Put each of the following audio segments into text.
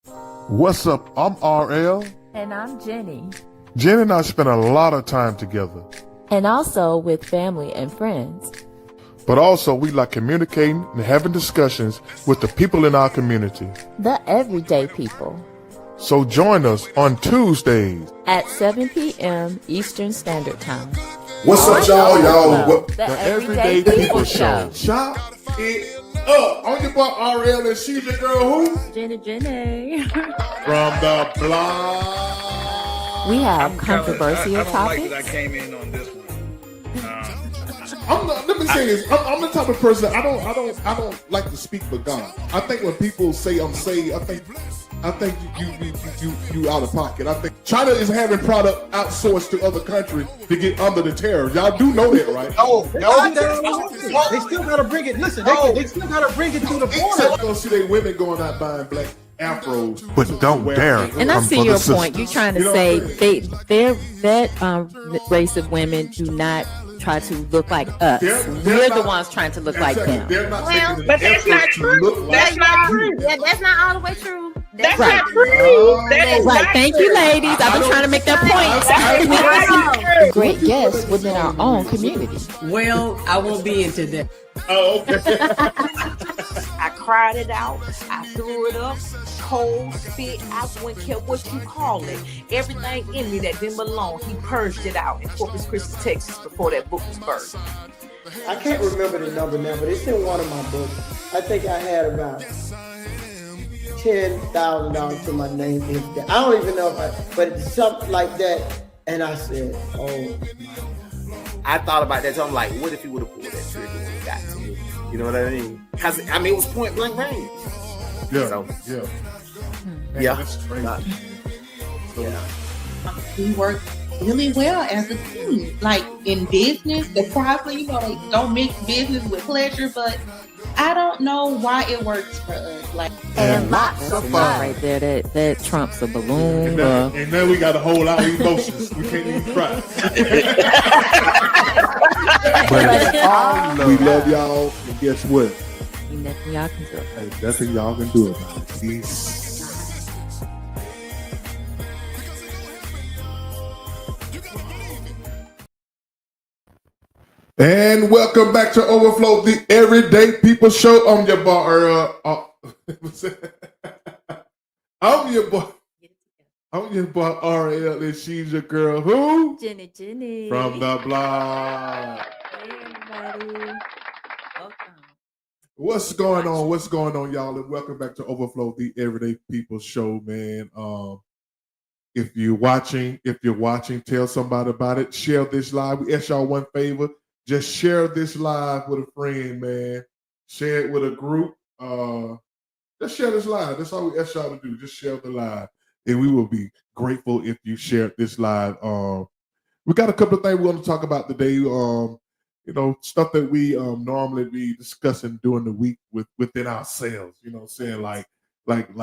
What's up? I'm RL. And I'm Jenny. Jen and I spend a lot of time together. And also with family and friends. But also we like communicating and having discussions with the people in our community. The everyday people. So join us on Tuesdays at 7 p.m. Eastern Standard Time. What's up, y'all? The Everyday People Show. Shop it up. On your boy RL, and she's your girl who? Jenny. From the block. We have controversial topics. Like that I came in on this one. Let me say this. I'm the type of person. I don't like to speak for God. I think when people say I'm saved, I think you out of pocket. I think China is having product outsourced to other countries to get under the tariff. Y'all do know that, right? They still gotta bring it. Listen, they still gotta bring it to the border. Except gonna see they women going out buying black afros, but don't dare. And I see your point. You're trying to say that race of women do not try to look like us. We're the ones trying to look like them. Well, but that's not true. That's not true. Yeah, that's not all the way true. That's right. Not true. That is right. Not Thank true. you, ladies. I've been trying to make that point. Great guests within our own community. Well, I won't be into that. Oh, okay. I cried it out. I threw it up. Cold spit. I wouldn't care what you call it. Everything in me that didn't belong, he purged it out in Corpus Christi, Texas, before that book was birthed. I can't remember the number now, but it's in one of my books. I think I had about $10,000 to my name. I don't even know but it's something like that. And I said, oh my God. I thought about that. So I'm like, what if he would have pulled that trigger when he got to me? You know what I mean? Because it was point blank range. Yeah, so, yeah. Man, yeah. That's crazy. We work really well as a team. Like in business, the profit, they don't mix business with pleasure, but I don't know why it works for us. Like and lots of fun right there. That trumps a balloon. And now we got a whole lot of emotions. We can't even cry. But we love y'all, and guess what? Nothing y'all can do. Hey, nothing y'all can do about it. Peace. And welcome back to Overflow, the Everyday People Show. I'm your boy. I'm your boy RL, and she's your girl who? Jenny. From the block. Hey everybody. Welcome. What's going on, y'all? And welcome back to Overflow, the Everyday People Show, man. If you're watching, tell somebody about it. Share this live. We ask y'all one favor. Just share this live with a friend, man. Share it with a group. Just share this live. That's all we ask y'all to do. Just share the live. And we will be grateful if you share this live. We got a couple of things we want to talk about today. Stuff that we normally be discussing during the week within ourselves. You know what I'm saying? Like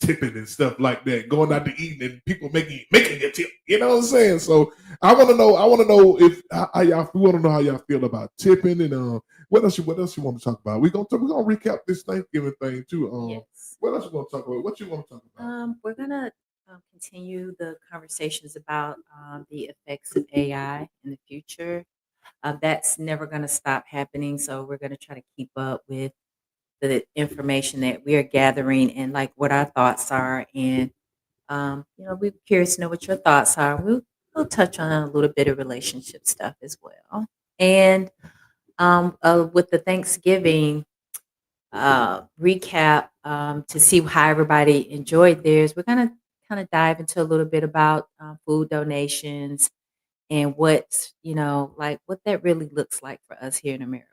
tipping and stuff like that. Going out to eat and people making a tip. You know what I'm saying? So I want to know if how y'all. We want to know how y'all feel about tipping and what else you want to talk about. We're gonna recap this Thanksgiving thing too. Yes. What else you want to talk about? What you want to talk about? We're gonna continue the conversations about the effects of AI in the future. That's never going to stop happening. So we're going to try to keep up with the information that we are gathering and like what our thoughts are. And, we're curious to know what your thoughts are. We'll touch on a little bit of relationship stuff as well. And with the Thanksgiving recap to see how everybody enjoyed theirs, we're going to kind of dive into a little bit about food donations and what that really looks like for us here in America.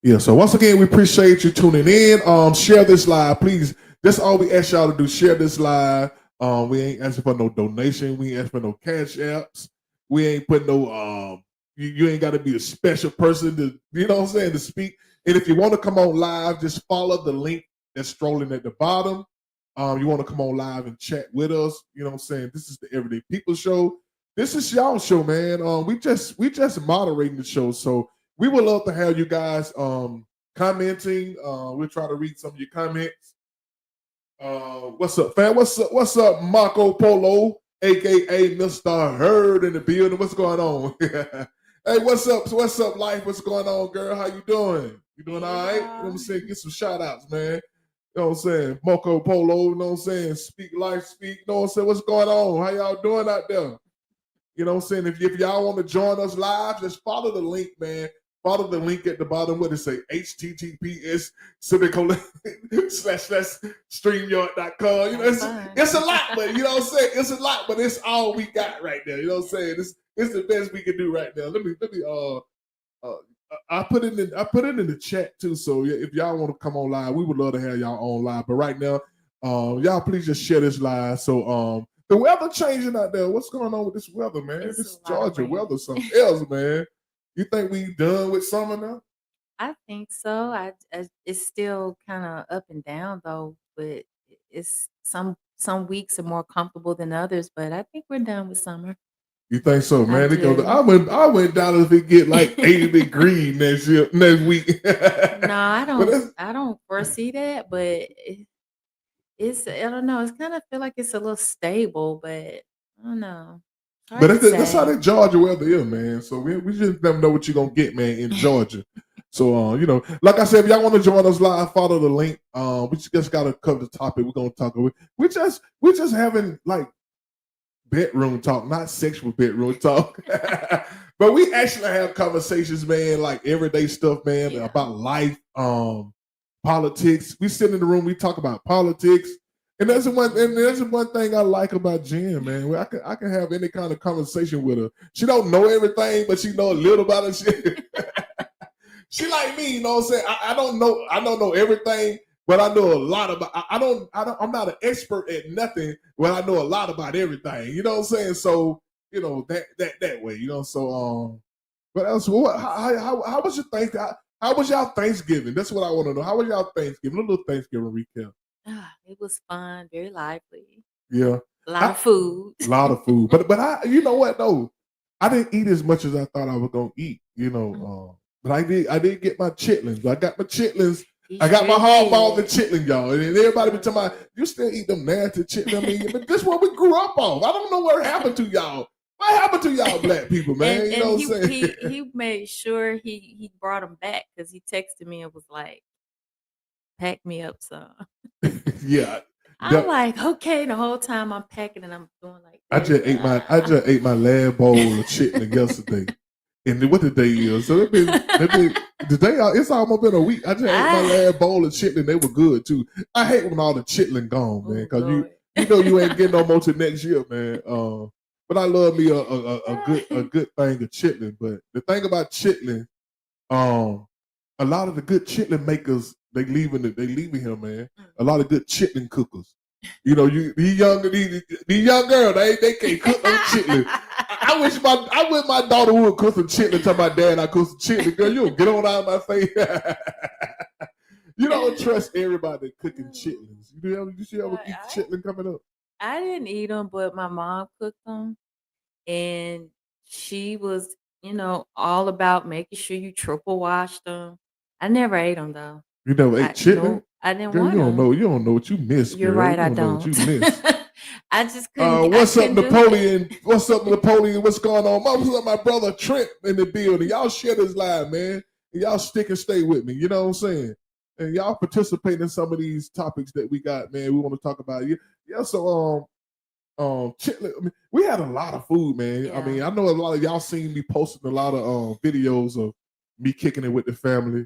Yeah, so once again, we appreciate you tuning in. Share this live, please. That's all we ask y'all to do. Share this live. We ain't asking for no donation. We ain't asking for no cash apps. We ain't putting no you ain't got to be a special person to, to speak. And if you want to come on live, just follow the link that's strolling at the bottom. You want to come on live and chat with us. You know what I'm saying? This is the Everyday People Show. This is y'all show, man. We just moderating the show, so we would love to have you guys commenting. We'll try to read some of your comments. What's up, fam? What's up, Marco Polo, aka Mr. Herd in the building? What's going on? Hey, what's up? What's up, life? What's going on, girl? How you doing? You doing all right? You know what I'm saying? Get some shout outs, man. You know what I'm saying? Marco Polo, you know what I'm saying? Speak life, speak. You know what I'm saying? What's going on? How y'all doing out there? You know what I'm saying? If y'all want to join us live, just follow the link, man. Follow the link at the bottom. What it say? HTTPS //streamyard.com. You know, it's a lot, but you know what I'm saying? It's a lot, but it's all we got right now. You know what I'm saying? It's the best we can do right now. Let me I put it in the chat too. So if y'all want to come on live, we would love to have y'all on live. But right now, y'all please just share this live. So the weather changing out there. What's going on with this weather, man? It's This a lot of Georgia rain. weather, something else, man. You think we done with summer now? I think so. It's still kind of up and down though, but it's some weeks are more comfortable than others. But I think we're done with summer. You think so, I man? do. I went down if it get like 80 degrees next week. No, I But that's, don't foresee that, but it's I don't know. It's kind of feel like it's a little stable, but I don't know. It's but hard to that's how say. the Georgia weather is, man. So we just never know what you're gonna get, man, in Georgia. So you know, like I said, if y'all want to join us live, follow the link. We just gotta cover the topic we're gonna talk about. We're just having like bedroom talk, not sexual bedroom talk. But we actually have conversations, man, like everyday stuff, man, Yeah. about life, politics. We sit in the room, we talk about politics. And that's the one thing I like about Jen, man. Where I can have any kind of conversation with her. She don't know everything, but she know a little about it. She like me, you know what I'm saying? I don't know everything, but I know a lot about. I'm not an expert at nothing, but I know a lot about everything. You know what I'm saying? So you know that way. You know. So what else? How was your how was y'all Thanksgiving? That's what I want to know. How was y'all Thanksgiving? A little Thanksgiving recap. It was fun, very lively. Yeah, A lot of food. a lot of food. But you know what though? I didn't eat as much as I thought I was gonna eat. You know, but I did get my chitlins. I got my chitlins. I got my hardballs and chitlin, y'all. And everybody be talking about, you still eat them nasty chitlin. I mean, but this is what we grew up on. I don't know what happened to y'all. What happened to y'all black people, man? And, you know and what I'm saying? he made sure he brought them back because he texted me and was like, pack me up some. Yeah. I'm like, okay, the whole time I'm packing and I'm doing like I this. just ate my last bowl of chitlin yesterday. And what the day is? So it's almost been a week. I just ate my last bowl of chitlin. They were good too. I hate when all the chitlin gone, man, because you know you ain't getting no more till next year, man. But I love me a good thing of chitlin. But the thing about chitlin, a lot of the good chitlin makers they leaving here, man. A lot of good chitlin cookers. You know, these young girls, they can't cook no chitlin. I wish my daughter would cook some chitlin. Tell my dad I cook some chitlin. Girl, you don't get on out of my face. You don't trust everybody cooking chitlins. You see ever eat chitlin coming up? I didn't eat them, but my mom cooked them, and she was, all about making sure you triple wash them. I never ate them though. You never ate chitlin? No, I didn't Girl, want you don't them. know. You don't know what you missed. You're girl. right. You I know what don't. you missed. I just couldn't. What's up, couldn't do it. Napoleon? What's up, Napoleon? What's going on? What's up, my brother Trent in the building? Y'all share this live, man. And y'all stick and stay with me. You know what I'm saying? And y'all participate in some of these topics that we got, man. We want to talk about. Yeah. So chitlin. I mean, we had a lot of food, man. Yeah. I mean, I know a lot of y'all seen me posting a lot of videos of me kicking it with the family.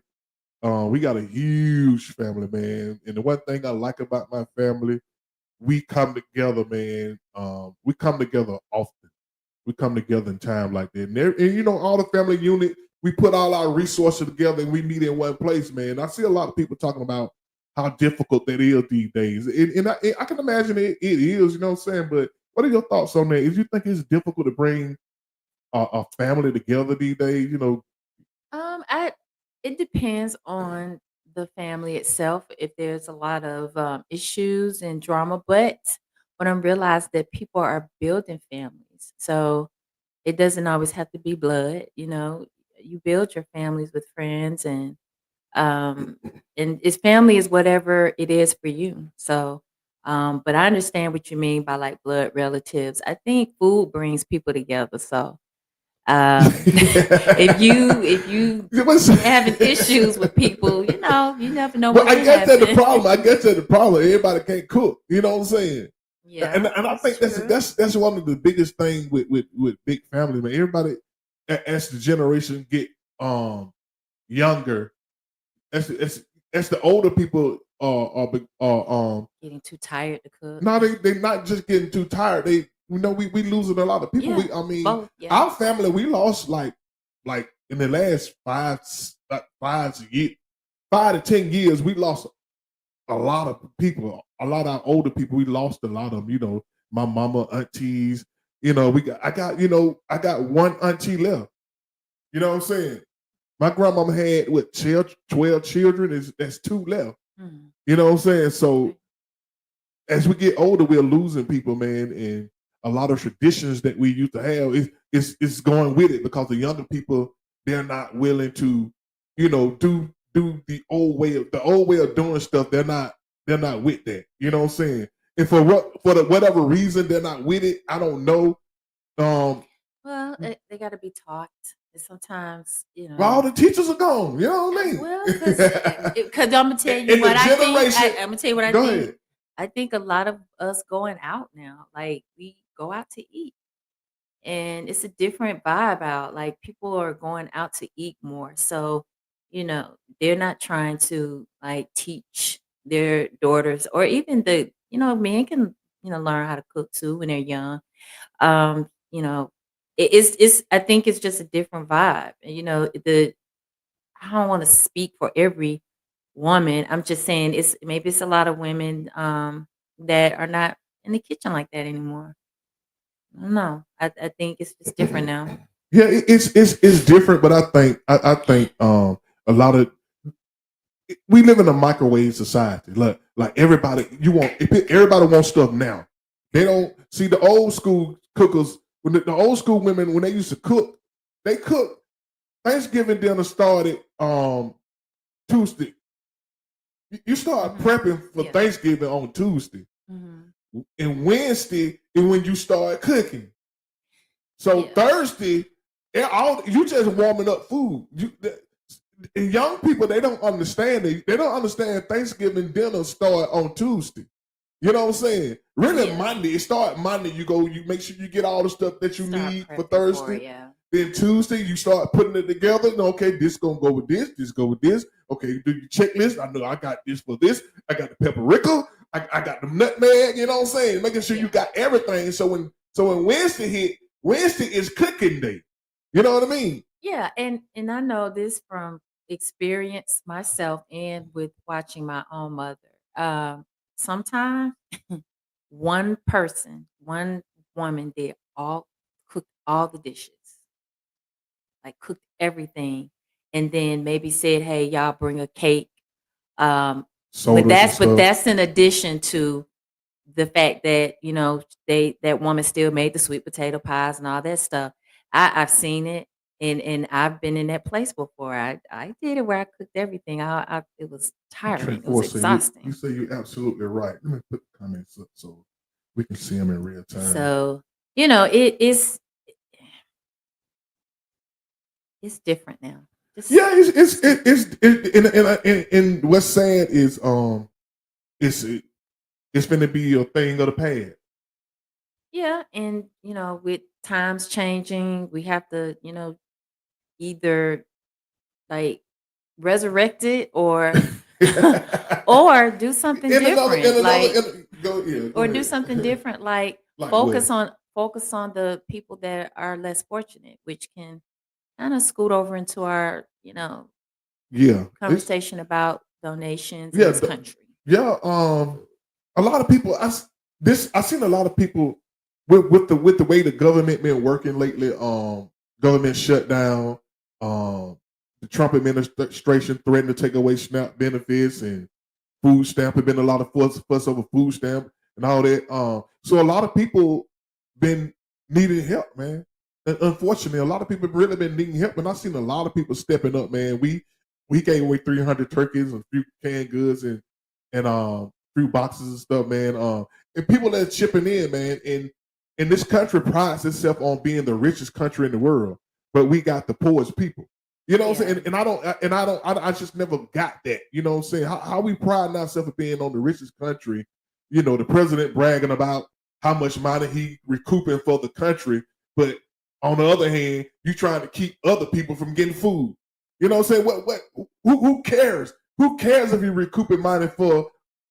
We got a huge family, man. And the one thing I like about my family, we come together, man. We come together often. We come together in time like that. And all the family unit, we put all our resources together and we meet in one place, man. I see a lot of people talking about how difficult that is these days. And I can imagine it is, you know what I'm saying? But what are your thoughts on that? If you think it's difficult to bring a family together these days, It depends on the family itself. If there's a lot of issues and drama, but what I'm realized that people are building families, so it doesn't always have to be blood. You build your families with friends, and its family is whatever it is for you. So But I understand what you mean by like blood relatives. I think food brings people together. So if you having issues with people, you never know Well, what I can guess that's the happen. problem. I guess that's the problem. Everybody can't cook. You know what I'm saying? Yeah, And I think true. that's one of the biggest things with big family, man. Everybody, as the generation get younger, as the older people are Getting too tired to cook. no, they not just getting too tired. We losing a lot of people. Yeah, I mean, both, yeah. our family we lost like in the last 5 to 10 years, we lost a lot of people. A lot of our older people, we lost a lot of them. You know, my mama, aunties. You know, I got one auntie left. You know what I'm saying? My grandmama had 12 children. That's 2 left. Mhm. You know what I'm saying? So as we get older, we're losing people, man, and a lot of traditions that we used to have is going with it because the younger people, they're not willing to, do the old way of doing stuff. They're not with that. You know what I'm saying? And for whatever reason they're not with it, I don't know. Well, they got to be taught. And sometimes, Well, all the teachers are gone. You know what I mean? Well, because I'm gonna tell you In what the I think. generation- I'm gonna tell you what I Go think. ahead. I think a lot of us going out now, like we go out to eat, and it's a different vibe out. Like people are going out to eat more, so they're not trying to like teach their daughters or even men can learn how to cook too when they're young. Um, you know, it's I think it's just a different vibe. I don't want to speak for every woman. I'm just saying maybe it's a lot of women that are not in the kitchen like that anymore. I don't know. I think it's just different now. Yeah, it's different, but I think a lot of we live in a microwave society. Like everybody, everybody wants stuff now. They don't see the old school cookers. When the old school women, when they used to cook, they cook. Thanksgiving dinner started Tuesday. You start prepping for Yeah. Thanksgiving on Tuesday, Mhm. and Wednesday is when you start cooking. So Yeah. Thursday, you just warming up food. And young people, they don't understand it. They don't understand Thanksgiving dinner start on Tuesday. You know what I'm saying? Really, Yeah. Monday. It start Monday. You make sure you get all the stuff that you Start need for prepping Thursday. it, yeah. Then Tuesday, you start putting it together. Okay, this gonna go with this. This go with this. Okay, do your checklist. I know I got this for this. I got the paprika. I got the nutmeg. You know what I'm saying? Making sure you got everything. So when Wednesday hit, Wednesday is cooking day. You know what I mean? Yeah, and I know this from experience myself and with watching my own mother. Sometimes one woman did cooked all the dishes, like cooked everything, and then maybe said, "Hey, y'all bring a cake." Sodas and But stuff. that's in addition to the fact that that woman still made the sweet potato pies and all that stuff. I've seen it, and I've been in that place before. I did it where I cooked everything. It was tiring. It was exhausting. You say you're absolutely right. Let me put the comments up so we can see them in real time. So it's different now. Yeah, and what's sad is it's going to be a thing of the past. Yeah, and with times changing, we have to either like resurrect it or or do something different, do something different, like Like focus what? on the people that are less fortunate, which can kind of scoot over into our Yeah, conversation about donations in Yeah, this country. yeah. A lot of people. I seen a lot of people with the way the government been working lately. Government shutdown. The Trump administration threatened to take away SNAP benefits and food stamp. Have been a lot of fuss over food stamp and all that. So a lot of people been needing help, man. And unfortunately, a lot of people have really been needing help, and I've seen a lot of people stepping up, man. We gave away 300 turkeys and a few canned goods and few boxes and stuff, man. And people that chipping in, man. And this country prides itself on being the richest country in the world, but we got the poorest people. You know what I'm saying? I just never got that. You know what I'm saying? How we pride ourselves of being on the richest country. You know, the president bragging about how much money he recouping for the country, but on the other hand, you trying to keep other people from getting food. You know what I'm saying? Who cares? Who cares if you're recouping money for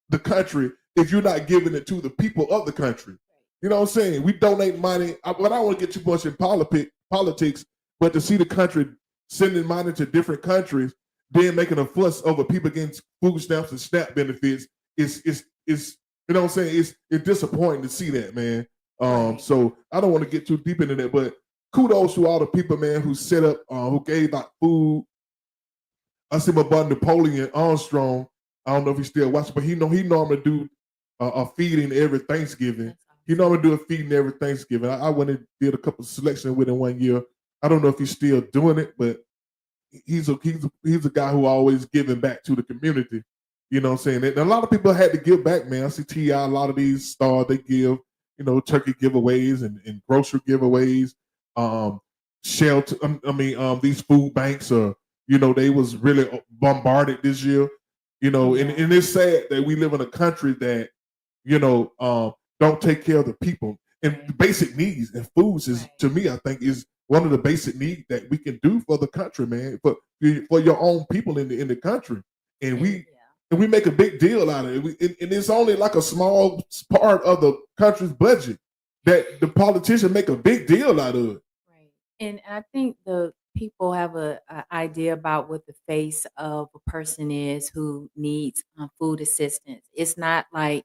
the country if you're not giving it to the people of the country? You know what I'm saying? We donate money, but I don't want to get too much in politics, but to see the country sending money to different countries, then making a fuss over people getting food stamps and SNAP benefits is you know what I'm saying? It's disappointing to see that, man. So I don't want to get too deep into that, but kudos to all the people, man, who set up, who gave out food. I see my buddy Napoleon Armstrong. I don't know if he's still watching, but he normally do a feeding every Thanksgiving. He normally do a feeding every Thanksgiving. I went and did a couple of selections with him one year. I don't know if he's still doing it, but he's a guy who always giving back to the community. You know what I'm saying? And a lot of people had to give back, man. I see T.I., a lot of these stars, they give, you know, turkey giveaways and grocery giveaways. Shelter, these food banks are, you know, they was really bombarded this year. You know, and it's sad that we live in a country that, you know, don't take care of the people. And the basic needs and foods is, to me, I think, is one of the basic needs that we can do for the country, man, for your own people in the country. And we make a big deal out of it. And it's only like a small part of the country's budget that the politicians make a big deal out of it. Right. And I think the people have a idea about what the face of a person is who needs food assistance. It's not like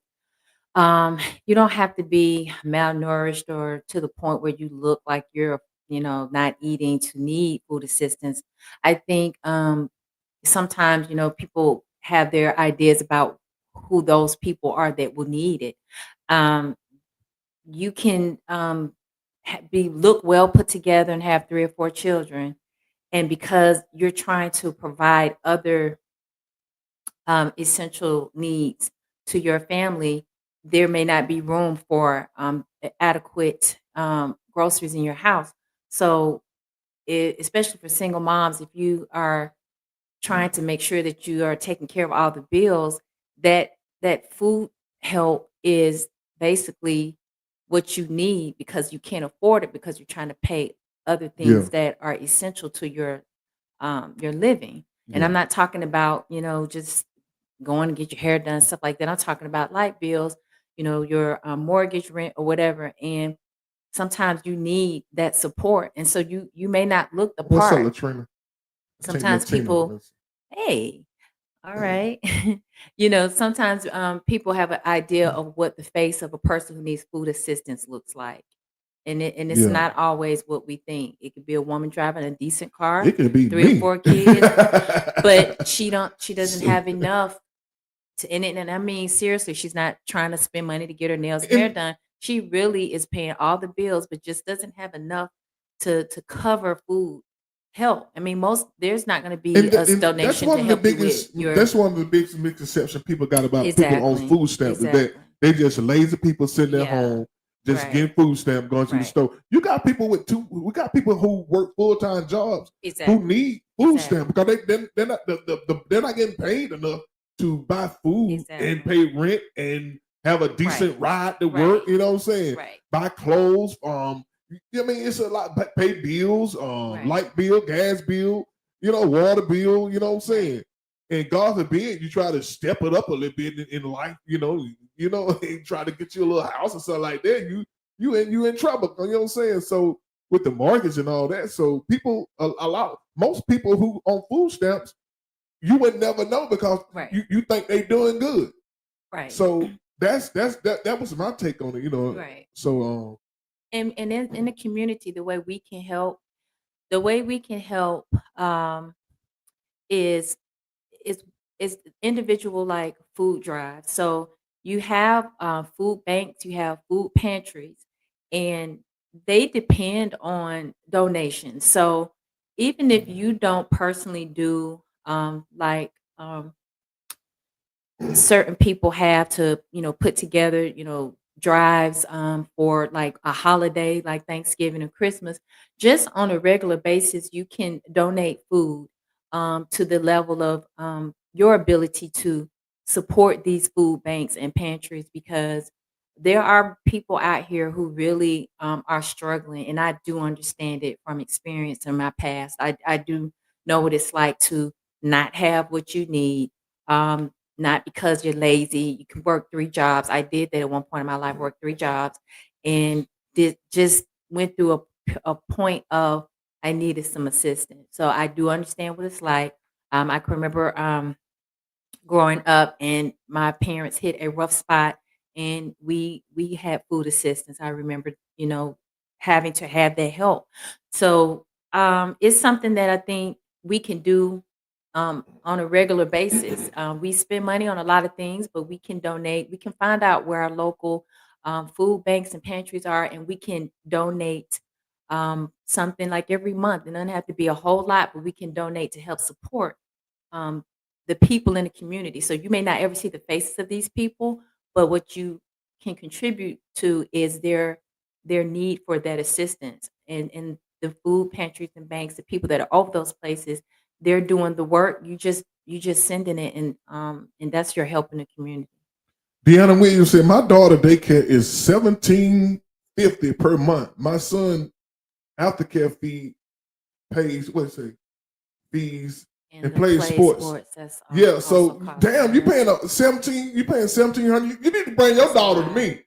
you don't have to be malnourished or to the point where you look like you're, you know, not eating to need food assistance. I think sometimes, you know, people have their ideas about who those people are that will need it. You can look well put together and have 3 or 4 children, and because you're trying to provide other essential needs to your family, there may not be room for adequate groceries in your house. So, especially for single moms, if you are trying to make sure that you are taking care of all the bills, that food help is basically what you need because you can't afford it because you're trying to pay other things that are essential to your living. And I'm not talking about, you know, just going to get your hair done, stuff like that. I'm talking about light bills, you know, your mortgage, rent, or whatever. And sometimes you need that support, and so you may not look the What's up, part. Latrina? Sometimes people, hey, all right, you know, sometimes people have an idea of what the face of a person who needs food assistance looks like, and it's Yeah. not always what we think. It could be a woman driving a decent car, It could be 3 me. or 4 kids, but she doesn't have enough to in it. And I mean, seriously, she's not trying to spend money to get her nails and hair done. She really is paying all the bills, but just doesn't have enough to cover food help. I mean, there's not going to be And, a and donation that's one to of the help you biggest. with your That's one of the biggest misconceptions people got about people on exactly, food stamps is that exactly. they just lazy people sitting at Yeah, home just right, getting food stamp going to the right, store. You got people with we got people who work full-time jobs who exactly, need food stamp exactly, because they're not getting paid enough to buy food and exactly. pay rent and have a Right, decent ride to right, work. You know what I'm saying? right, Buy clothes. I mean, it's a lot. Pay bills. right, Light bill, gas bill. You know, water bill. You know what I'm right, saying? And God forbid you try to step it up a little bit in life. You know, and try to get you a little house or something like that. You in trouble. You know what I'm saying? So with the mortgage and all that, so people most people who on food stamps, you would never know because right, you think they doing good. right, So that was my take on it. You know, right. so And in the community, the way we can help, um, is is is individual like food drives. So you have food banks, you have food pantries, and they depend on donations. So even if you don't personally do like certain people have to, put together, drives for like a holiday like Thanksgiving and Christmas. Just on a regular basis, you can donate food to the level of your ability to support these food banks and pantries, because there are people out here who really are struggling. And I do understand it from experience in my past. I do know what it's like to not have what you need. Not because you're lazy. You can work 3 jobs. I did that at one point in my life, worked 3 jobs, and just went through a point of I needed some assistance. So I do understand what it's like. I can remember growing up, and my parents hit a rough spot, and we had food assistance. I remember, having to have that help. So it's something that I think we can do on a regular basis. We spend money on a lot of things, but we can donate. We can find out where our local food banks and pantries are, and we can donate something like every month. It doesn't have to be a whole lot, but we can donate to help support um, the people in the community. So you may not ever see the faces of these people, but what you can contribute to is their need for that assistance. And the food pantries and banks, the people that are over those places, they're doing the work. You just sending it, and that's your help in the community. Deanna Williams said, "My daughter daycare is $17.50 per month. My son aftercare fee pays fees and the plays play sports. That's Yeah, also so cost damn, you money. paying 17. You paying 1,700. You need to bring your daughter to me.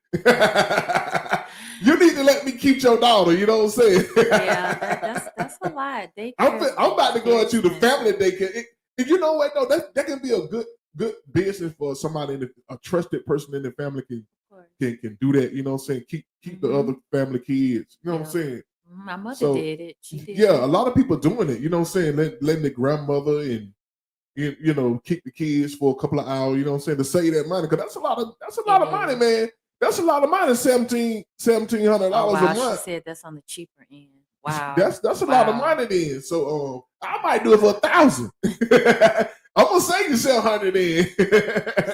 You need to let me keep your daughter. You know what I'm saying? Yeah, that's a lot. I'm about to go into the Daycare. family daycare. And you know what though? That can be a good business for somebody, a trusted person in the family can do that. You know what I'm saying? Keep the other family kids. You know what I'm saying? My mother So did it. She did yeah, it. a lot of people doing it. You know what I'm saying? Letting the grandmother and keep the kids for a couple of hours. You know what I'm saying? To save that money, because that's a lot of money, is. man. That's a lot of money. $1,700 Oh a wow, she month. said that's on the cheaper end. Wow. That's a lot of money then. So I might do it for 1,000. I'm gonna say you 700 in.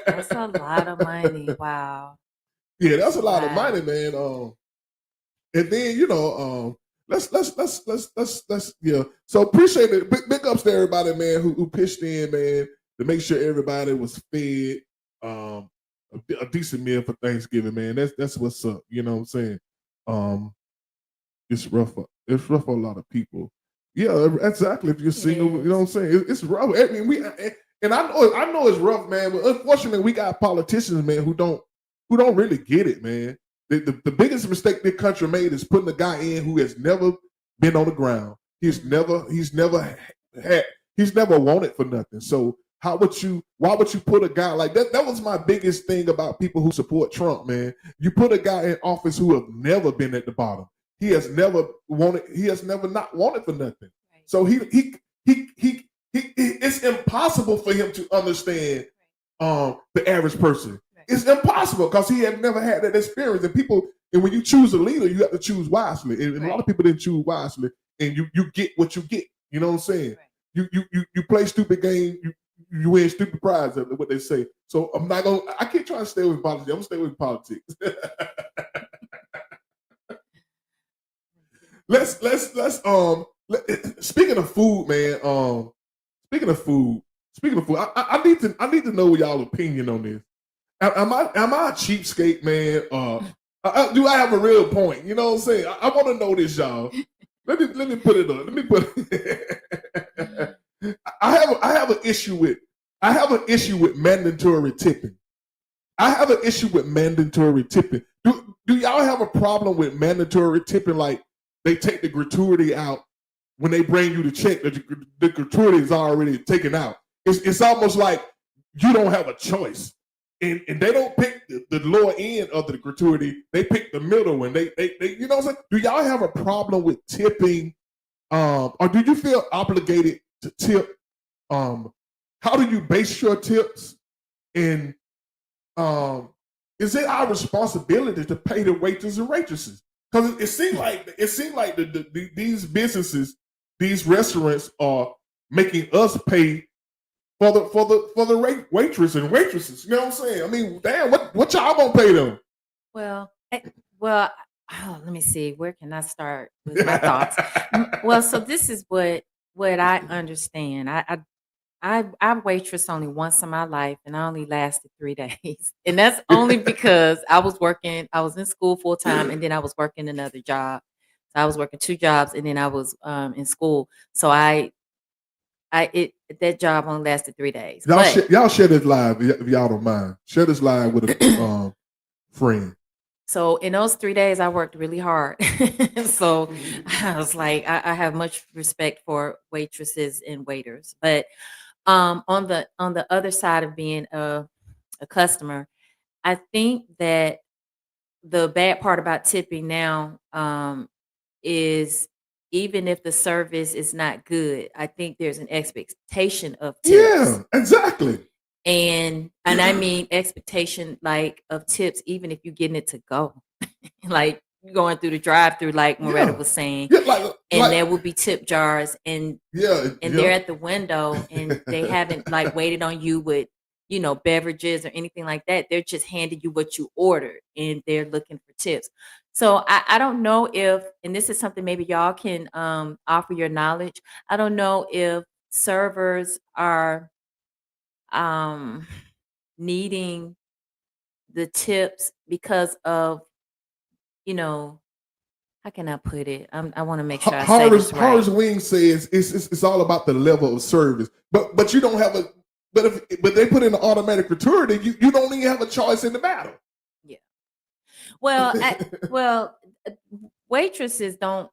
That's a lot of money. Wow. Yeah, that's a lot of Wow. money, man. And then let's yeah. So appreciate it. Big ups to everybody, man, who pitched in, man, to make sure everybody was fed a decent meal for Thanksgiving, man. That's what's up. You know what I'm saying? Um, it's rough. It's rough for a lot of people. Yeah, exactly. If you're single, you know what I'm saying. It's rough. I mean, and I know it's rough, man. But unfortunately, we got politicians, man, who don't really get it, man. The biggest mistake this country made is putting a guy in who has never been on the ground. He's never wanted for nothing. So why would you put a guy like that? That was my biggest thing about people who support Trump, man. You put a guy in office who have never been at the bottom. He has never not wanted for nothing. Right. So he it's impossible for him to understand the average person. Right. It's impossible because he had never had that experience. And when you choose a leader, you have to choose wisely. And a lot of people didn't choose wisely, and you get what you get. You know what I'm saying? Right. You play stupid game, you win stupid prize, what they say. So I can't try to stay with politics. I'm gonna stay with politics. Let's speaking of food, man. Speaking of food, I need to know y'all opinion on this. Am I a cheapskate, man? Do I have a real point? You know what I'm saying? I want to know this, y'all. Let me put it on. Let me put it. I have an issue with mandatory tipping. I have an issue with mandatory tipping. Do y'all have a problem with mandatory tipping? Like they take the gratuity out when they bring you the check. The gratuity is already taken out. It's almost like you don't have a choice, and they don't pick the lower end of the gratuity. They pick the middle one. They you know what I'm saying? Do y'all have a problem with tipping? Or do you feel obligated to tip? How do you base your tips? And is it our responsibility to pay the waiters and waitresses? Because it seems like these businesses, these restaurants are making us pay for the waitress and waitresses. You know what I'm saying? I mean, damn, what y'all gonna pay them? Well, let me see. Where can I start with my thoughts? Well, so this is what I understand. I waitress only once in my life, and I only lasted 3 days, and that's only because I was working. I was in school full time, and then I was working another job. So I was working 2 jobs, and then I was in school. So that job only lasted 3 days. Y'all share this live if y'all don't mind. Share this live with a friend. So in those 3 days, I worked really hard. So I was like, I have much respect for waitresses and waiters. But on the other side of being a customer, I think that the bad part about tipping now is even if the service is not good, I think there's an expectation of tips. Yeah, exactly. And I mean expectation like of tips, even if you're getting it to go. Like going through the drive-through, like Moretta was saying. Yeah, and there will be tip jars and yeah, they're at the window and they haven't like waited on you with, beverages or anything like that. They're just handing you what you ordered and they're looking for tips. So I don't know if, and this is something maybe y'all can offer your knowledge. I don't know if servers are needing the tips because of, how can I put it? I want to make sure I say this right. Horace Wing says it's all about the level of service, but you don't have a but they put in an automatic return, then you don't even have a choice in the matter. Yeah. Well, waitresses don't.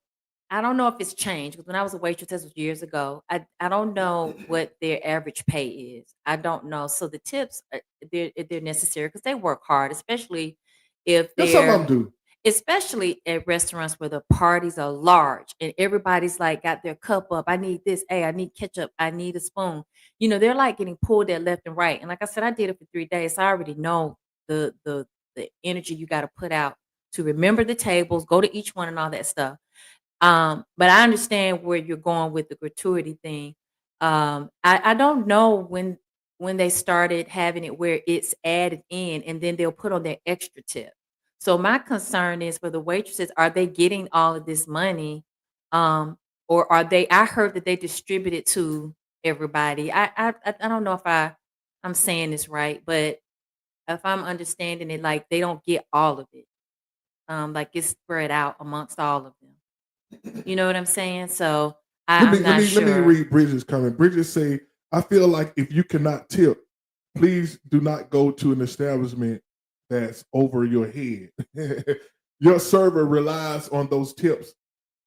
I don't know if it's changed because when I was a waitress, this was years ago. I don't know what their average pay is. I don't know. So the tips they're necessary because they work hard, especially if That's some of them do. Especially at restaurants where the parties are large and everybody's like got their cup up. I need this. Hey, I need ketchup. I need a spoon. They're like getting pulled at left and right. And like I said, I did it for 3 days. So I already know the energy you got to put out to remember the tables, go to each one and all that stuff. But I understand where you're going with the gratuity thing. I don't know when they started having it where it's added in and then they'll put on their extra tip. So my concern is for the waitresses, are they getting all of this money? Or are they, I heard that they distribute it to everybody. I don't know if I'm saying this right, but if I'm understanding it, like they don't get all of it. Like it's spread out amongst all of them. You know what I'm saying? So I'm not sure. Let me read Bridget's comment. Bridget say, I feel like if you cannot tip, please do not go to an establishment that's over your head. Your server relies on those tips.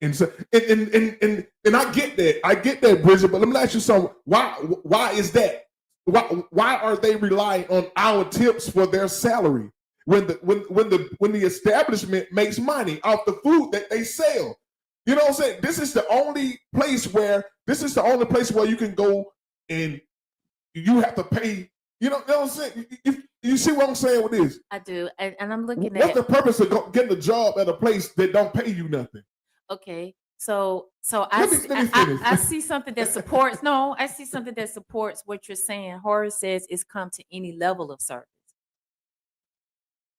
And so and I get that, Bridget, but let me ask you something. Why is that? Why are they relying on our tips for their salary when the establishment makes money off the food that they sell? You know what I'm saying? This is the only place where you can go and you have to pay. You know what I'm saying? You see what I'm saying with this? I do, and I'm looking at. What's the purpose of getting a job at a place that don't pay you nothing? Okay, so I see something that supports. No, I see something that supports what you're saying. Horace says it's come to any level of service.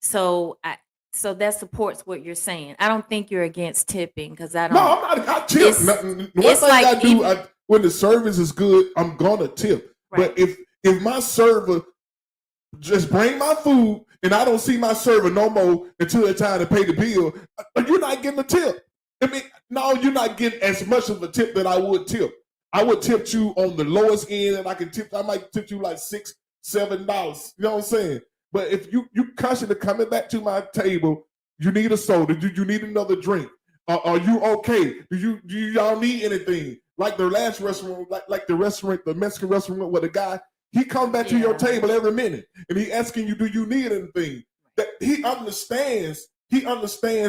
So that supports what you're saying. I don't think you're against tipping because I don't. No, I'm not. I tip. One thing like I do when the service is good, I'm gonna tip. Right. But if my server just bring my food and I don't see my server no more until it's time to pay the bill, you're not getting a tip. I mean, no, you're not getting as much of a tip that I would tip. I would tip you on the lowest end, and I might tip you like $6, $7. You know what I'm saying? But if you constantly coming back to my table, you need a soda, you need another drink. Are you okay? Do y'all need anything? Like the last restaurant, like the restaurant, the Mexican restaurant where the guy, he comes back to your table every minute and he asking you, do you need anything? That he understands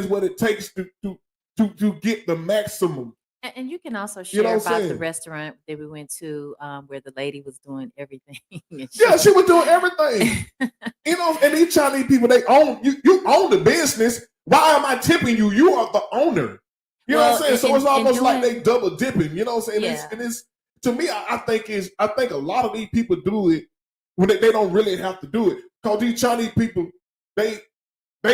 what it takes to get the maximum. And you can also share about the restaurant that we went to where the lady was doing everything. She was doing everything. And these Chinese people, they own you own the business. Why am I tipping you? You are the owner. You know what I'm saying? So it's almost like they double dipping. You know what I'm saying? Yeah. to me, I think a lot of these people do it when they don't really have to do it. Because these Chinese people, they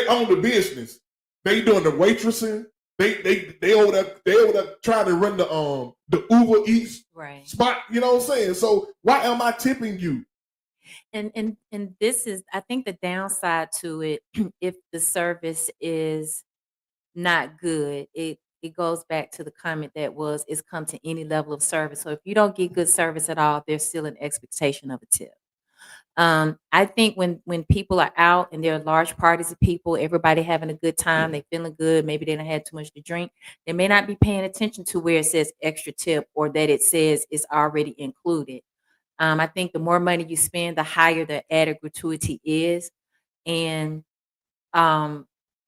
own the business. They doing the waitressing. They over there trying to run the Uber Eats spot. You know what I'm saying? So why am I tipping you? And this is, I think, the downside to it. If the service is not good, it goes back to the comment that was, it's come to any level of service. So if you don't get good service at all, there's still an expectation of a tip. I think when people are out and there are large parties of people, everybody having a good time, they feeling good, maybe they don't had too much to drink, they may not be paying attention to where it says extra tip or that it says it's already included. I think the more money you spend, the higher the added gratuity is. And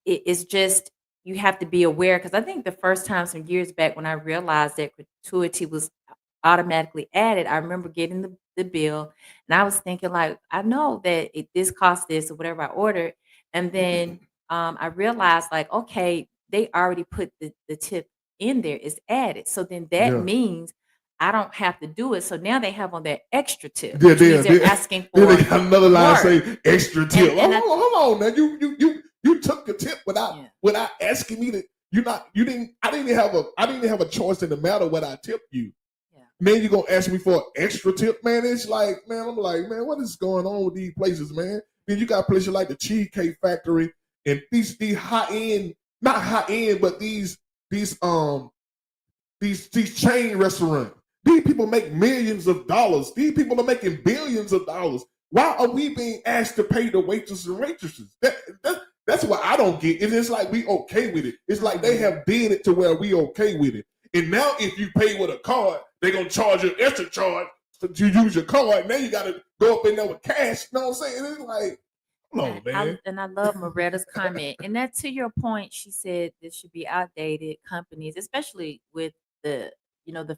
it's just, you have to be aware, because I think the first time some years back when I realized that gratuity was automatically added, I remember getting the bill and I was thinking like, I know that this costs this or whatever I ordered. And then I realized like, okay, they already put the tip in there, it's added. So then that means I don't have to do it. So now they have on that extra tip. Yeah, they're asking for they got another line say extra tip. And hold on now. You took the tip without asking me to. I didn't have a choice in the matter what I tipped you. Yeah. Man, you're gonna ask me for an extra tip, man. It's like, man, I'm like, man, what is going on with these places, man? Then you got places like the Cheesecake Factory and these high end, not high end, but these chain restaurants. These people make millions of dollars. These people are making billions of dollars. Why are we being asked to pay the waitresses and waitresses? That's what I don't get. It's like we okay with it. It's like they have did it to where we okay with it. And now if you pay with a card, they're going to charge you an extra charge to use your card. Now you got to go up in there with cash. You know what I'm saying? It's like, come on, man. I love Moretta's comment. And that, to your point, she said this should be outdated. Companies, especially with the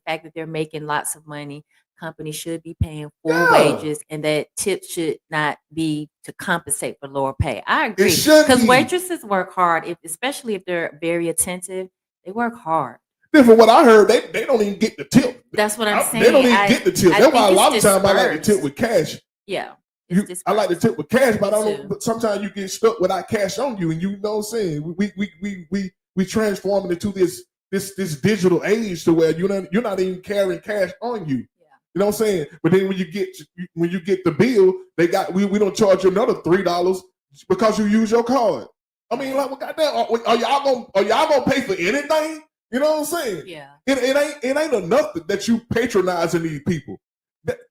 fact that they're making lots of money, companies should be paying full wages, and that tips should not be to compensate for lower pay. I agree, because waitresses work hard, especially if they're very attentive. They work hard. Then from what I heard, they don't even get the tip. That's what I'm saying. They don't even get the tip. That's why a lot of times I like to tip with cash. Yeah. I like to tip with cash, but I don't know. But sometimes you get stuck without cash on you, and you know what I'm saying? We transform it into this digital age to where you're not even carrying cash on you. Yeah. You know what I'm saying? But then when you get the bill, we don't charge you another $3 because you use your card. I mean, like, well, goddamn, are y'all gonna pay for anything? You know what I'm saying? Yeah. It ain't enough that you patronizing these people.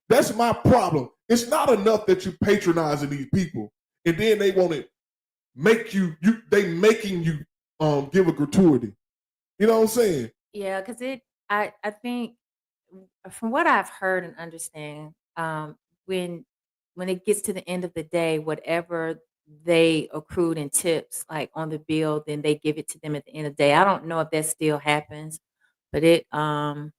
That's my problem. It's not enough that you patronizing these people, and then they want to make making you give a gratuity. You know what I'm saying? Yeah, because I think from what I've heard and understand, when it gets to the end of the day, whatever they accrued in tips, like on the bill, then they give it to them at the end of the day. I don't know if that still happens, but I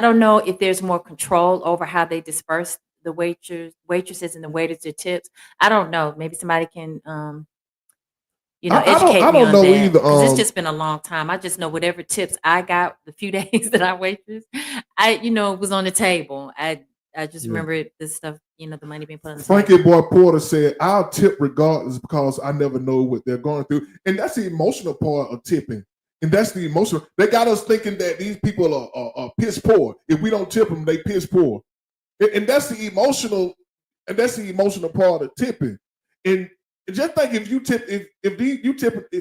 don't know if there's more control over how they disperse the waitresses and the waiters their tips. I don't know. Maybe somebody can educate me on that. Either. It's just been a long time. I just know whatever tips I got the few days that I waitress, was on the table. I just remember this stuff, the money being put on the Frankie table. Boy Porter said, I'll tip regardless because I never know what they're going through. And that's the emotional part of tipping. And that's the emotional. They got us thinking that these people are piss poor. If we don't tip them, they piss poor. And that's the emotional part of tipping. And just think if you tip you tip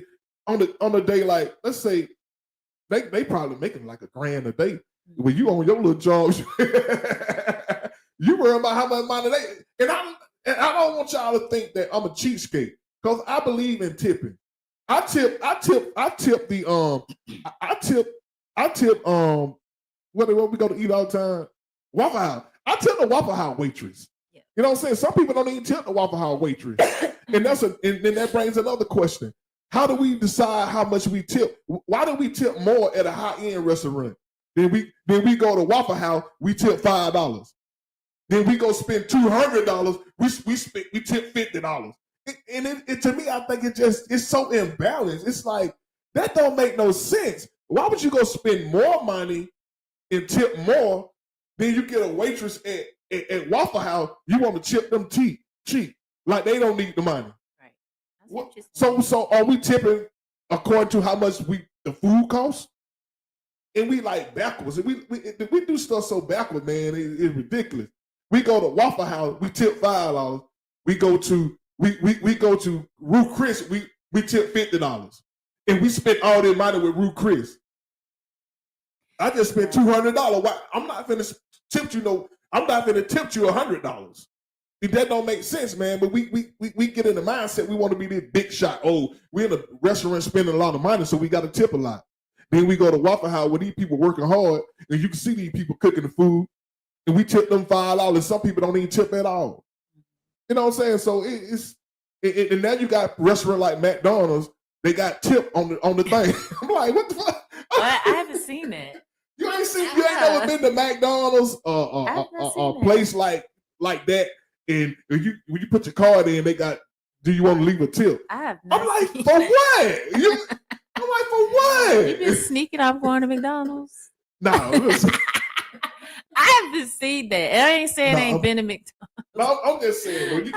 on a day, like, let's say they probably making like $1,000 a day. When you on your little jobs, you worry about how much money they. And I don't want y'all to think that I'm a cheapskate, because I believe in tipping. I tip what we go to eat all the time? Waffle House. I tip the Waffle House waitress. Yeah. You know what I'm saying? Some people don't even tip the Waffle House waitress. And then that brings another question. How do we decide how much we tip? Why do we tip more at a high-end restaurant? Then we go to Waffle House, we tip $5. Then we go spend $200, we tip $50. And to me, I think it's so imbalanced. It's like, that don't make no sense. Why would you go spend more money and tip more Then you get a waitress at Waffle House, you want to chip them cheap. Like they don't need the money. Right. I see what you're So saying. are we tipping according to how much the food costs? And we like backwards. And we do stuff so backwards, man. It's ridiculous. We go to Waffle House, we tip $5. We go to Ruth Chris, we tip $50. And we spent all that money with Ruth Chris. I just spent $200. Why? I'm not gonna tip you I'm not gonna tip you $100. That don't make sense, man. But we get in the mindset we want to be this big shot. Oh, we're in a restaurant spending a lot of money, so we got to tip a lot. Then we go to Waffle House where these people working hard, and you can see these people cooking the food, and we tip them $5. Some people don't even tip at all. You know what I'm saying? So and now you got restaurant like McDonald's. They got tip on the thing. I'm like, what the fuck? I haven't seen that. You ain't never been to McDonald's a place like that. And when you put your card in, they got, do you want to leave a tip? I have not. I'm like, seen for that. what? I'm like, for what? You been sneaking off going to McDonald's? No, I haven't seen that. And I ain't saying I ain't been to McDonald's. No, I'm just saying.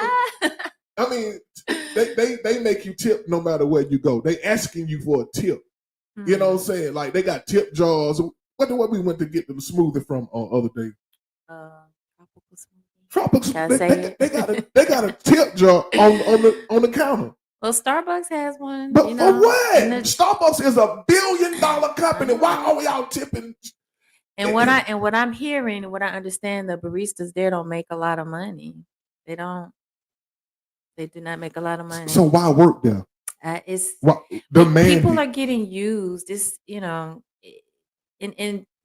I mean, they make you tip no matter where you go. They asking you for a tip. Mm-hmm. You know what I'm saying? Like they got tip jars. What we went to get the smoothie from other day? Tropical smoothie. They got a tip jar on the counter. Well, Starbucks has one. But for what? Starbucks is $1 billion company. Why are we all tipping? And what I'm hearing and what I understand, the baristas there don't make a lot of money. They don't. They do not make a lot of money. So why work there? People are getting used. It's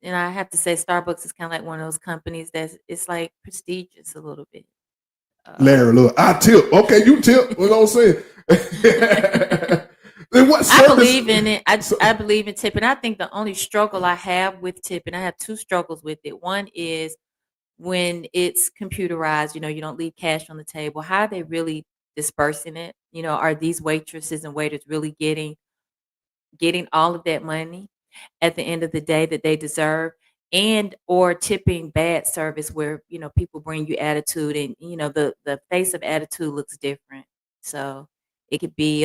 and I have to say, Starbucks is kind of like one of those companies it's like prestigious a little bit. Larry, look, I tip. Okay, you tip. What I'm saying. Then what service? I believe in it. I believe in tipping. I think the only struggle I have with tipping, I have two struggles with it. One is when it's computerized. You don't leave cash on the table. How are they really dispersing it? Are these waitresses and waiters really getting all of that money at the end of the day that they deserve, and or tipping bad service where people bring you attitude, and the face of attitude looks different. So it could be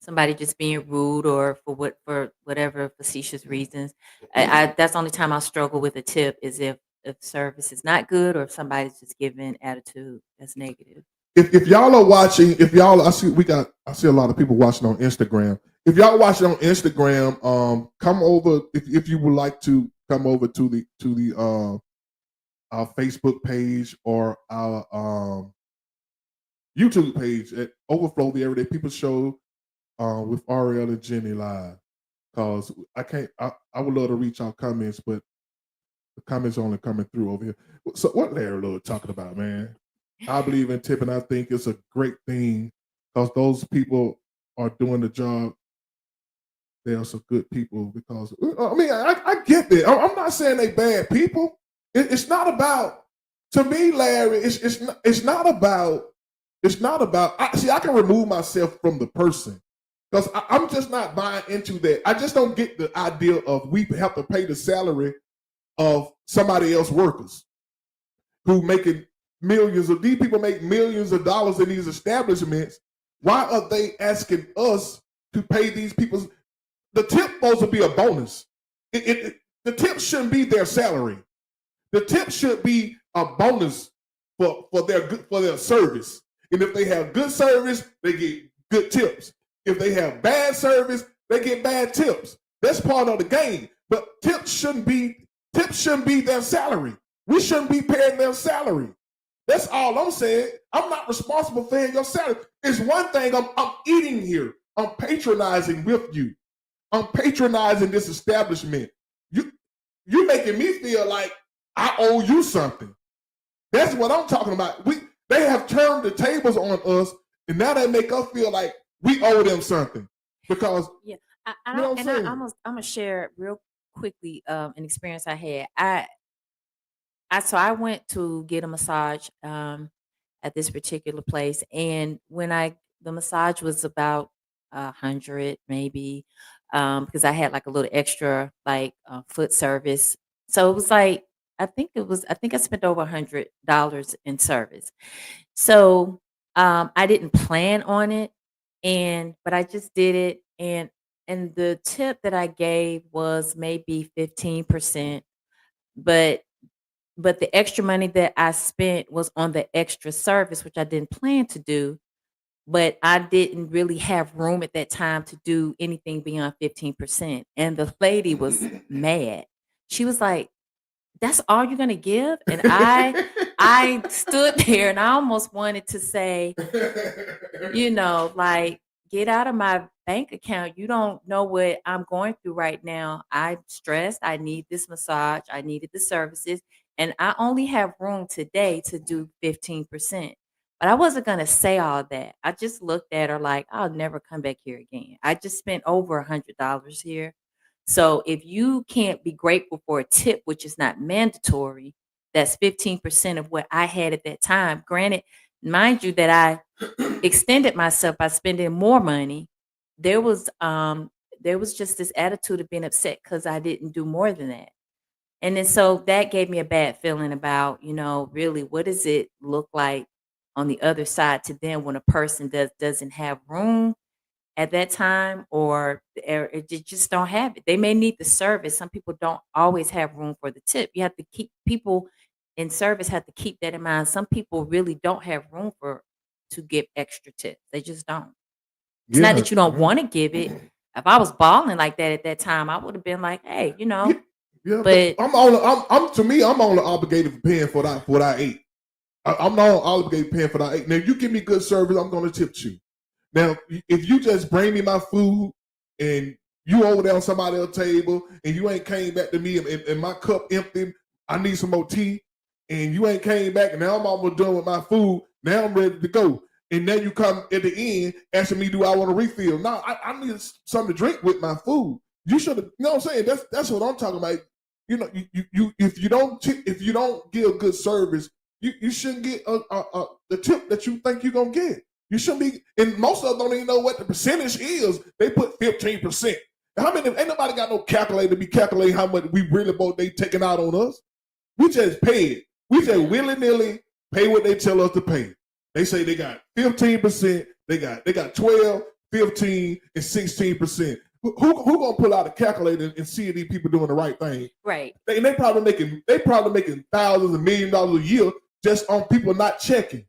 somebody just being rude or for whatever facetious reasons. That's the only time I struggle with a tip is if service is not good or if somebody's just giving attitude that's negative. If y'all are watching, I see a lot of people watching on Instagram. If y'all watching on Instagram, come over if you would like to come over to the our Facebook page or our YouTube page at Overflow, the Everyday People Show with Ariel and Jenny live. Cause I would love to reach out comments, but the comments are only coming through over here. So what Larry Lord talking about, man? I believe in tipping. I think it's a great thing because those people are doing the job. They are some good people because I get that. I'm not saying they bad people. It's not about, to me, Larry. It's not about. I can remove myself from the person because I'm just not buying into that. I just don't get the idea of we have to pay the salary of somebody else workers who making millions of, these people make millions of dollars in these establishments. Why are they asking us to pay these people? The tip supposed to be a bonus. The tip shouldn't be their salary. The tip should be a bonus for their service. And if they have good service, they get good tips. If they have bad service, they get bad tips. That's part of the game. But tips shouldn't be their salary. We shouldn't be paying their salary. That's all I'm saying. I'm not responsible for paying your salary. It's one thing I'm eating here. I'm patronizing with you. I'm patronizing this establishment. You're making me feel like I owe you something. That's what I'm talking about. They have turned the tables on us, and now they make us feel like we owe them something. Because I'm gonna share real quickly an experience I had. I went to get a massage at this particular place, and when the massage was about 100 maybe, because I had like a little extra foot service, so it was like I think I spent over $100 in service. So I didn't plan on it, but I just did it, and the tip that I gave was maybe 15%, but the extra money that I spent was on the extra service, which I didn't plan to do, but I didn't really have room at that time to do anything beyond 15%. And the lady was mad. She was like, "That's all you're gonna give?" And I stood there and I almost wanted to say, like, get out of my bank account. You don't know what I'm going through right now. I'm stressed. I need this massage. I needed the services. And I only have room today to do 15%. But I wasn't going to say all that. I just looked at her like, I'll never come back here again. I just spent over $100 here. So if you can't be grateful for a tip, which is not mandatory, that's 15% of what I had at that time. Granted, mind you, that I extended myself by spending more money. There was just this attitude of being upset because I didn't do more than that. And then so that gave me a bad feeling about, really what does it look like on the other side to them when a person doesn't have room at that time, or it just don't have it. They may need the service. Some people don't always have room for the tip. You have to keep people in service have to keep that in mind. Some people really don't have room to give extra tips. They just don't. It's not that you don't want to give it. If I was balling like that at that time, I would have been like, hey, Yeah, but to me, I'm only obligated for paying for what I ate. I'm not obligated paying for that I ate. Now, if you give me good service, I'm going to tip you. Now, if you just bring me my food and you over there on somebody else's table and you ain't came back to me and my cup empty, I need some more tea, and you ain't came back, and now I'm almost done with my food. Now I'm ready to go. And then you come at the end asking me, do I want a refill? No, I need something to drink with my food. You should have, what I'm saying? That's what I'm talking about. You if you don't give good service, you shouldn't get the tip that you think you're gonna get. You shouldn't be, and most of them don't even know what the percentage is. They put 15%. How many? Ain't nobody got no calculator to be calculating how much we really both they taking out on us. We just pay it. We just willy-nilly pay what they tell us to pay. They say they got 15%, they got 12, 15, and 16%. Who gonna pull out a calculator and see these people doing the right thing? Right. They probably making thousands of $1 million a year just on people not checking.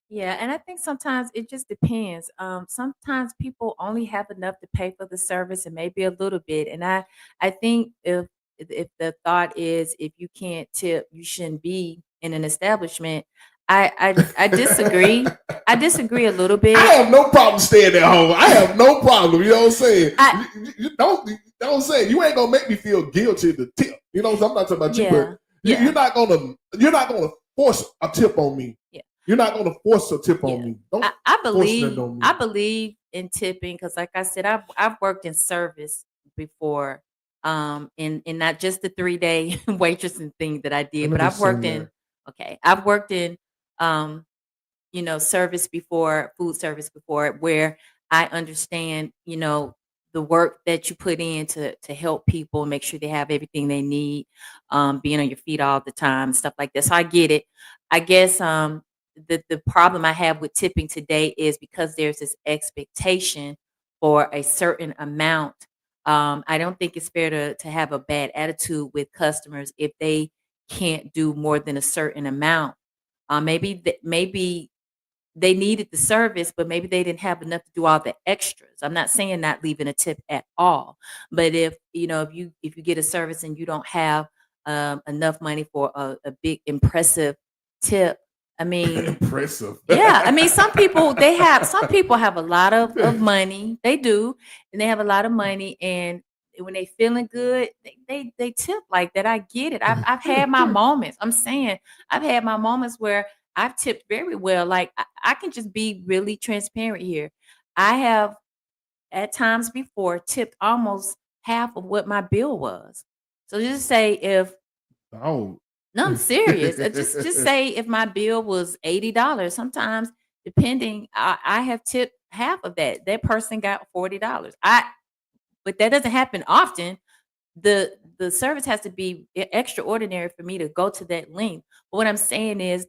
Yeah, and I think sometimes it just depends. Sometimes people only have enough to pay for the service and maybe a little bit. And I think if the thought is if you can't tip, you shouldn't be in an establishment. I disagree. I disagree a little bit. I have no problem staying at home. I have no problem. You know what I'm saying? Don't say you ain't gonna make me feel guilty to tip. You know, I'm not talking about you, but you're not gonna force a tip on me. Yeah. You're not gonna force a tip on me. Don't I force that on me. I believe in tipping because, like I said, I've worked in service before, in not just the 3-day waitressing thing that I did, but I've worked in service before, food service before, where I understand, the work that you put in to help people make sure they have everything they need, being on your feet all the time, stuff like that. So I get it. I guess the problem I have with tipping today is because there's this expectation for a certain amount. I don't think it's fair to have a bad attitude with customers if they can't do more than a certain amount. Maybe they needed the service, but maybe they didn't have enough to do all the extras. I'm not saying not leaving a tip at all, but if you get a service and you don't have enough money for a big impressive tip, I mean, impressive. Yeah, I mean, some people have a lot of money. They do, and they have a lot of money, and when they feeling good, they tip like that. I get it. I've had my moments. I'm saying I've had my moments where I've tipped very well. Like I can just be really transparent here. I have at times before tipped almost half of what my bill was. So just say if Oh. no, I'm serious. Just say if my bill was $80, sometimes depending, I have tipped half of that. That person got $40. But that doesn't happen often. the service has to be extraordinary for me to go to that length. But what I'm saying is,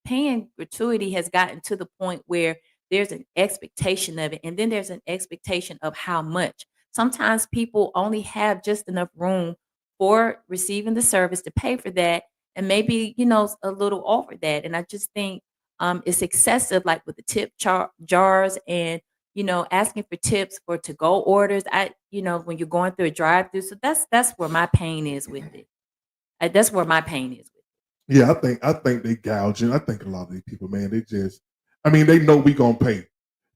paying gratuity has gotten to the point where there's an expectation of it, and then there's an expectation of how much. Sometimes people only have just enough room for receiving the service to pay for that, and maybe a little over that. And I just think it's excessive, like with the tip jars, and asking for tips for to-go orders. When you're going through a drive-through, so that's where my pain is with it. That's where my pain is with it. Yeah, I think they gouging. I think a lot of these people, man, they know we gonna pay.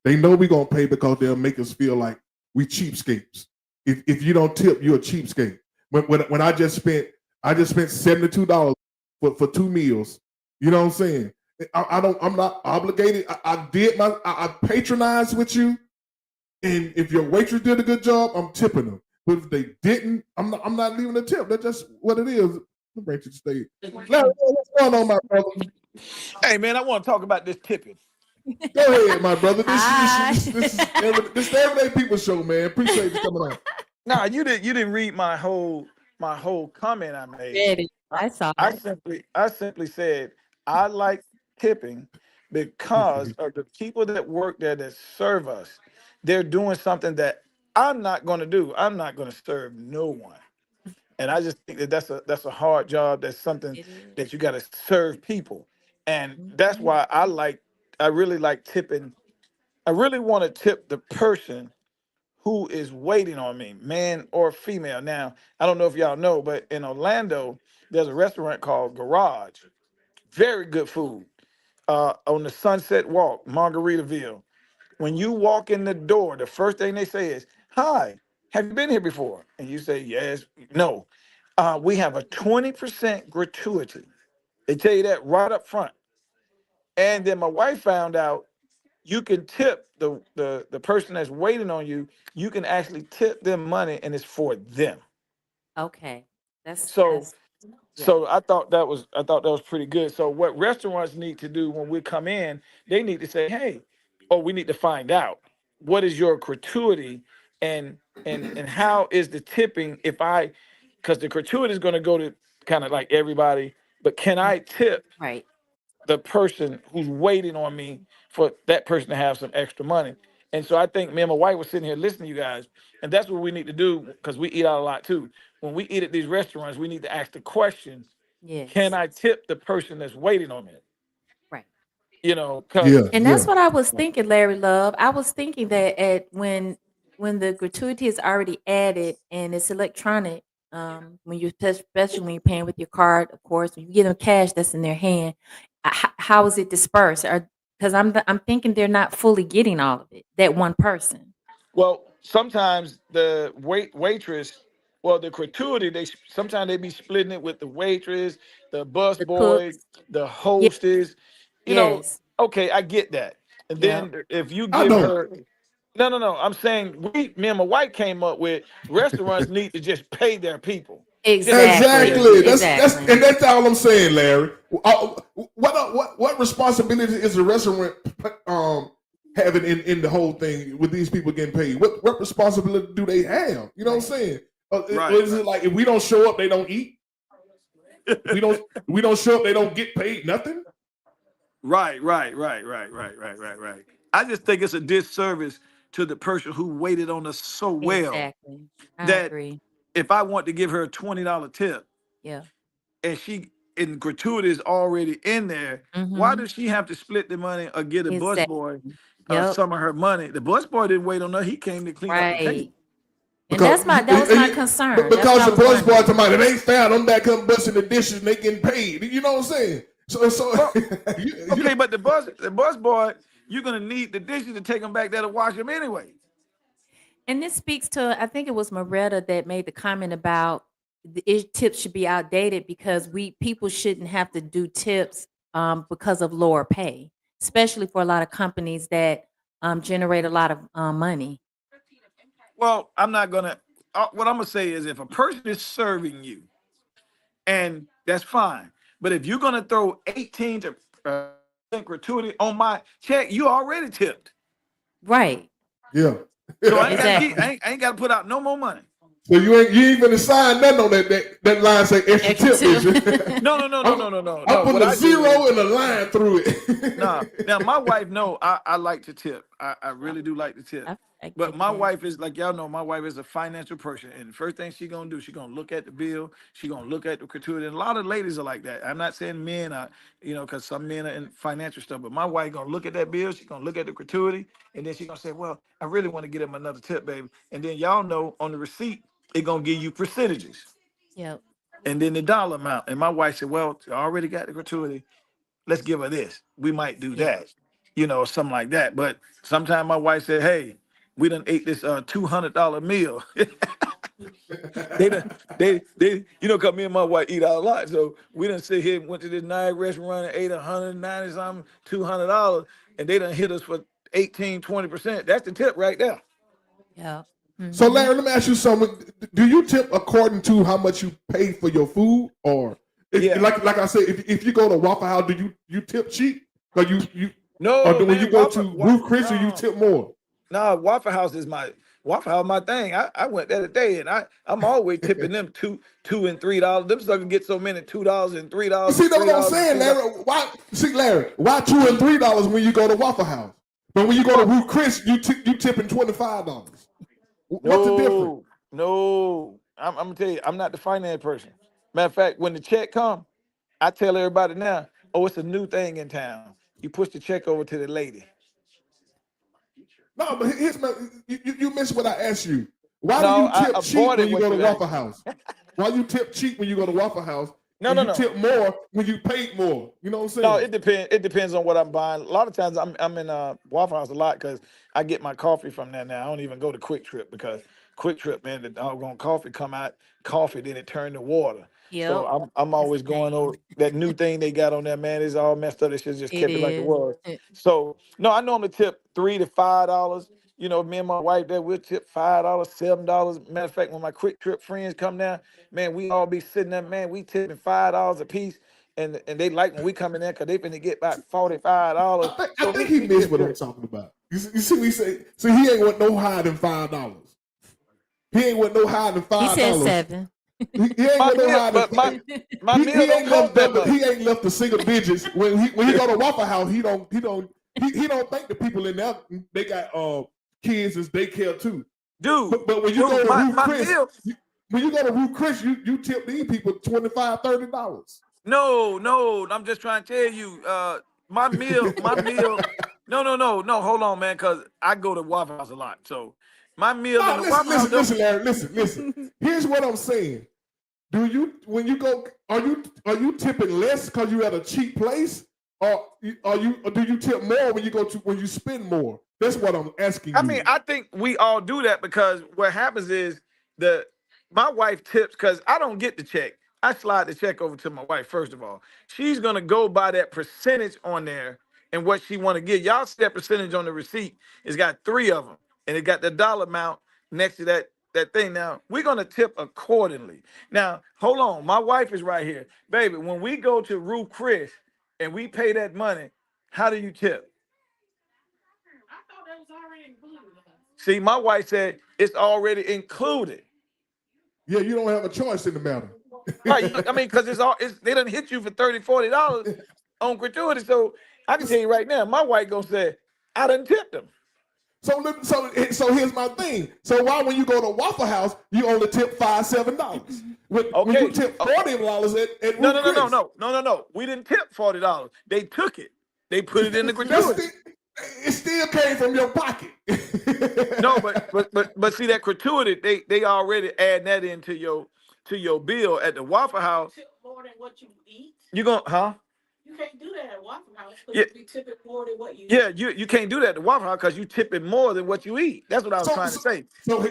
They know we gonna pay because they'll make us feel like we cheapskates. If you don't tip, you're a cheapskate. When I just spent $72 for 2 meals. You know what I'm saying? I'm not obligated. I patronized with you, and if your waitress did a good job, I'm tipping them. But if they didn't, I'm not leaving a tip. That's just what it is. Bring to the stage. Larry, what's going on, my brother? Hey man, I want to talk about this tipping. Go ahead, my brother. This is the Everyday People Show, man. Appreciate you coming on. Nah, you didn't read my whole comment I made. I saw. I simply said I like tipping because of the people that work there that serve us. They're doing something that I'm not going to do. I'm not going to serve no one. And I just think that that's a hard job. That's something that you got to serve people. And that's why I really like tipping. I really want to tip the person who is waiting on me, man or female. Now, I don't know if y'all know, but in Orlando, there's a restaurant called Garage. Very good food. On the Sunset Walk, Margaritaville. When you walk in the door, the first thing they say is, "Hi, have you been here before?" And you say, "Yes." No. We have a 20% gratuity. They tell you that right up front. And then my wife found out you can tip the person that's waiting on you. You can actually tip them money, and it's for them. Okay, that's So yeah. so I thought that was pretty good. So what restaurants need to do when we come in, they need to say, "Hey," or we need to find out what is your gratuity, and how is the tipping because the gratuity is going to go to kind of like everybody, but can I tip Right. the person who's waiting on me for that person to have some extra money? And so I think me and my wife was sitting here listening to you guys, and that's what we need to do because we eat out a lot too. When we eat at these restaurants, we need to ask the question, can Yes. I tip the person that's waiting on me? Right. Because And that's what I was thinking, Larry Love. I was thinking that when the gratuity is already added and it's electronic, when you especially when you're paying with your card, of course, when you give them cash that's in their hand, how is it dispersed? Because I'm thinking they're not fully getting all of it. That one person, well, sometimes the waitress, well, the gratuity, sometimes they be splitting it with the waitress, the bus the boy, cooks. the Yeah. hostess. Yes. Okay, I get that. And Yep. then if you I give don't. her, no, I'm saying me and my wife came up with restaurants need to just pay their people. Just pay their Exactly. Exactly. people. Exactly. That's all I'm saying, Larry. What responsibility is the restaurant having in the whole thing with these people getting paid? What responsibility do they have? You know what I'm saying? Is it like if we don't show up, they don't eat? we don't show up, they don't get paid nothing? Right. I just think it's a disservice to the person who waited on us so well Exactly. I that agree. if I want to give her a $20 tip Yeah. and gratuity is already in there, why Mm-hmm. does she have to split the money or get a busboy Exactly. Yep. some of her money? The busboy didn't wait on her; he came to clean up the table. Right. And Because that was my concern. That's what because I the was boys boy wondering. talking about it ain't found. I'm back come busting the dishes and they getting paid. You know what I'm saying? So Well, okay, but the busboy, you're gonna need the dishes to take them back there to wash them anyway. And this speaks to, I think it was Moretta that made the comment about tips should be outdated because people shouldn't have to do tips because of lower pay, especially for a lot of companies that generate a lot of money. Well, I'm not gonna. What I'm gonna say is, if a person is serving you, and that's fine, but if you're gonna throw 18 to gratuity on my check, you already tipped. Right. yeah. So I ain't Exactly. gotta put out no more money. So you ain't gonna sign nothing on that line say extra tip. Is you? No. I'm putting a zero and a line through it. Now my wife know I like to tip. I really do like to tip. But my wife is, like y'all know, my wife is a financial person, and the first thing she gonna do, she gonna look at the bill, she gonna look at the gratuity, and a lot of ladies are like that. I'm not saying men are, because some men are in financial stuff, but my wife gonna look at that bill, she gonna look at the gratuity, and then she gonna say, well, I really want to get him another tip, baby. And then y'all know on the receipt, it gonna give you percentages. Yep. And then the dollar amount. And my wife said, well, I already got the gratuity. Let's give her this. We might do that, something like that. But sometimes my wife said, hey, we done ate this $200 meal. Cause me and my wife eat out a lot. So we done sit here and went to this nice restaurant and ate $190 something, $200, and they done hit us for 18-20%. That's the tip right there. Yeah. So Larry, let me ask you something. Do you tip according to how much you pay for your food, or like I said, if you go to Waffle House, do you tip cheap? Or you no? Or when you go to Ruth Chris, you tip more? No, Waffle House is my thing. I went there today, and I'm always tipping them $2 and $3. Them suckers get so many $2 and $3. See, that's what I'm saying, Larry. Larry, why $2 and $3 when you go to Waffle House? But when you go to Ruth Chris, you tipping $25. What's the difference? No, I'm gonna tell you, I'm not the finance person. Matter of fact, when the check come, I tell everybody now, oh, it's a new thing in town. You push the check over to the lady. No, but here's you missed what I asked you. Why do you tip cheap when you go to Waffle House? Why you tip cheap when you go to Waffle House? No. Tip more when you paid more. You know what I'm saying? No, it depends. It depends on what I'm buying. A lot of times I'm in Waffle House a lot because I get my coffee from there now. I don't even go to Quick Trip because Quick Trip, man, the doggone coffee come out coffee, then it turned to water. Yep. So I'm always going over that new thing they got on there, man. It's all messed up. They should just kept it like it was. So no, I normally tip $3 to $5. Me and my wife there, we'll tip $5, $7. Matter of fact, when my Quick Trip friends come down, man, we all be sitting there, man, we tipping $5 a piece. And they like when we come in there because they finna get about $45. I think he missed what I'm talking about. You see, we say, so he ain't want no higher than $5. He ain't want no higher than $5. He said 7. He ain't want no higher than $5. He ain't left the single digits. When he go to Waffle House, he don't think the people in there they got kids as daycare too. Dude, but when you go to Ruth Chris, when you go to Ruth Chris, you tip these people $25, $30. No, I'm just trying to tell you, my meal. No, hold on, man, because I go to Waffle House a lot. So my meal in the Waffle House. Listen, Larry, listen. Here's what I'm saying. When you go, are you tipping less because you at a cheap place, or do you tip more when you spend more? That's what I'm asking you. I mean, I think we all do that because what happens is my wife tips because I don't get the check. I slide the check over to my wife, first of all. She's going to go by that percentage on there and what she want to get. Y'all see that percentage on the receipt. It's got 3 of them, and it got the dollar amount next to that thing. Now, we're going to tip accordingly. Now, hold on. My wife is right here. Baby, when we go to Ruth Chris and we pay that money, how do you tip? I thought that was already included. See, my wife said it's already included. Yeah, you don't have a choice in the matter. Right. I mean, because they done hit you for $30, $40 on gratuity. So I can tell you right now, my wife gonna say, I done tipped them. So here's my thing. So why when you go to Waffle House, you only tip $5, $7? When you tip $40 at No. We didn't tip $40. They took it. They put it in the gratuity. It still came from your pocket. No, but see that gratuity, they already add that into your bill at the Waffle House. Tip more than what you eat. You gonna, huh? You can't do that at Waffle House. Yeah. You be tipping more than what you eat. Yeah, you can't do that at the Waffle House because you tipping more than what you eat. That's what I was trying to say.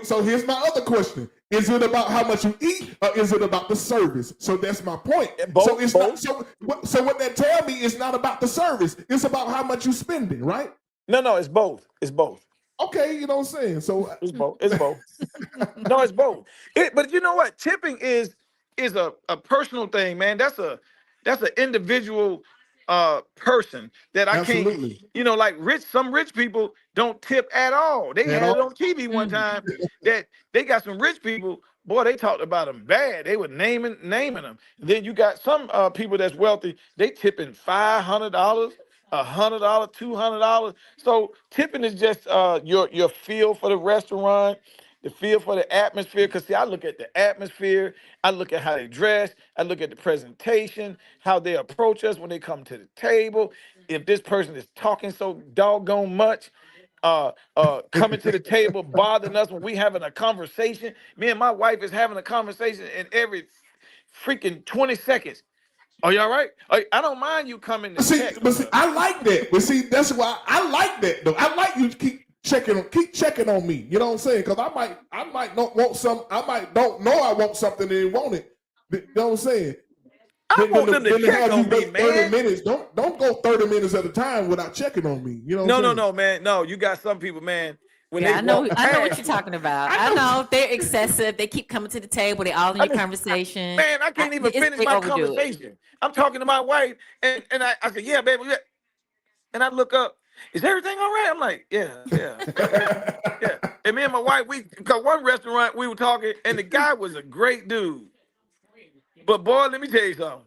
So here's my other question: is it about how much you eat, or is it about the service? So that's my point. Both. So what that tell me is not about the service; it's about how much you spending, right? No, it's both. It's both. Okay, you know what I'm saying. So it's both. No, it's both. But you know what? Tipping is a personal thing, man. That's an individual person that I Absolutely. can't. Like some rich people don't tip at all. They had it on TV one time that they got some rich people boy, they talked about them bad. They were naming them. Then you got some people that's wealthy. They tipping $500, $100, $200. So tipping is just your feel for the restaurant, the feel for the atmosphere. Because see, I look at the atmosphere. I look at how they dress. I look at the presentation, how they approach us when they come to the table. If this person is talking so doggone much, coming to the table, bothering us when we having a conversation. Me and my wife is having a conversation, and every freaking 20 seconds. Are you all right? I don't mind you coming to check. See, I like that. But see, that's why I like that though. I like you to keep checking on me. You know what I'm saying? Because I might not want some. I might don't know I want something and want it. You know what I'm saying? I want them to check on me, 30 man. minutes. Don't go 30 minutes at a time without checking on me. You know what I'm saying? No, man. No, you got some people, man. When Yeah, they I know walk what past you're talking about. I know they're excessive. They keep coming to the table. They all in your conversation. Man, I can't even finish my conversation. I'm talking to my wife, and I said, yeah, baby. And I look up, is everything all right? I'm like, yeah. And me and my wife, we got one restaurant, we were talking, and the guy was a great dude. But boy, let me tell you something.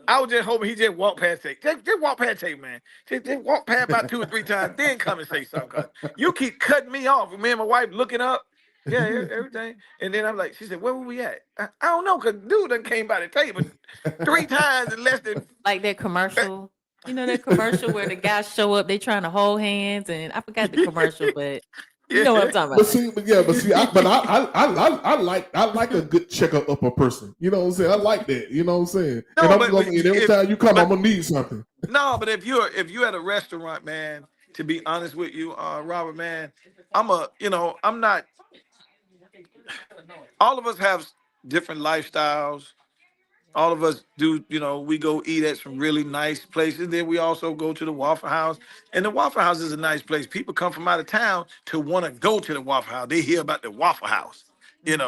I was just hoping he just walk past tape. Just walk past tape, man. Just walk past about 2 or 3 times, then come and say something. 'Cause you keep cutting me off. Me and my wife looking up. Yeah, everything. And then I'm like, she said, where were we at? I don't know, because dude done came by the table 3 times in less than... Like that commercial. You know that commercial where the guys show up, they trying to hold hands, and I forgot the commercial, but you know what I'm talking about. But see, I like a good checker up a person. You know what I'm saying? I like that. You know what I'm saying? No, and every time you come, I'm gonna need something. No, but if you're at a restaurant, man, to be honest with you, Robert, man, I'm not. All of us have different lifestyles. All of us do, we go eat at some really nice places. Then we also go to the Waffle House. And the Waffle House is a nice place. People come from out of town to want to go to the Waffle House. They hear about the Waffle House, And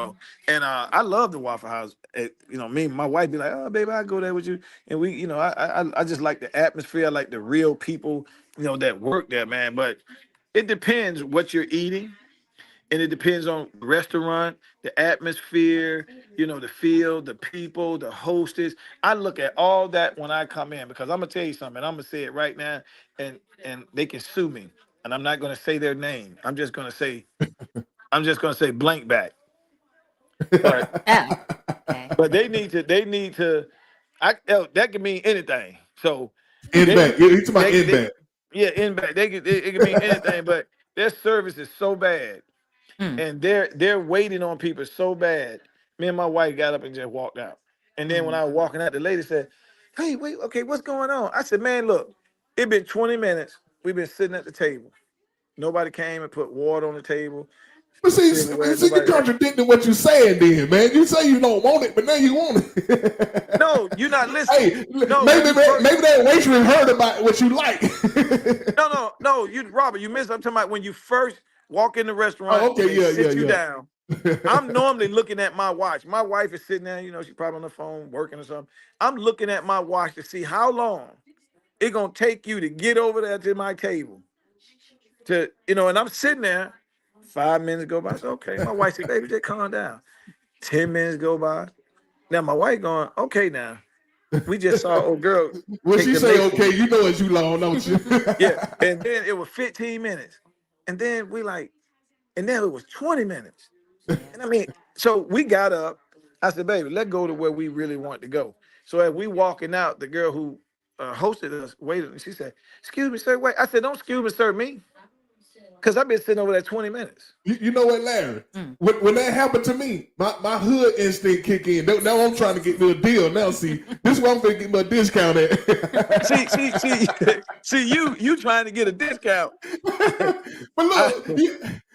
I love the Waffle House. Me and my wife be like, oh, baby, I'll go there with you. And we, I just like the atmosphere. I like the real people, that work there, man. But it depends what you're eating. And it depends on the restaurant, the atmosphere, the feel, the people, the hostess. I look at all that when I come in, because I'm gonna tell you something. I'm gonna say it right now, and they can sue me, and I'm not gonna say their name. I'm just gonna say blank back. But they need to. That can mean anything. So in back. You're talking about in back. Yeah, in back. It can mean anything, but their service is so bad. And they're waiting on people so bad. Me and my wife got up and just walked out. And then when I was walking out, the lady said, hey, wait, okay, what's going on? I said, man, look, it's been 20 minutes. We've been sitting at the table. Nobody came and put water on the table. But see, you're contradicting what you're saying then, man. You say you don't want it, but now you want it. No, you're not listening. Hey, no, maybe that waitress heard about what you like. No, Robert, you missed. I'm talking about when you first walk in the restaurant, sit you down. I'm normally looking at my watch. My wife is sitting there, she's probably on the phone working or something. I'm looking at my watch to see how long it's gonna take you to get over there to my table. And I'm sitting there, 5 minutes go by. I said, okay. My wife said, baby, just calm down. 10 minutes go by. Now my wife going, okay now. We just saw old girl. When she say okay, you know it's you long, don't you? Yeah. And then it was 15 minutes. And then and then it was 20 minutes. And so we got up. I said, baby, let's go to where we really want to go. So as we walking out, the girl who hosted us waited, and she said, excuse me, sir, wait. I said, don't excuse me, sir, me. Because I've been sitting over there 20 minutes. You know what, Larry? When that happened to me, my hood instinct kick in. Now I'm trying to get me a deal. Now, see, this is where I'm going to get my discount at. see, you trying to get a discount. But look,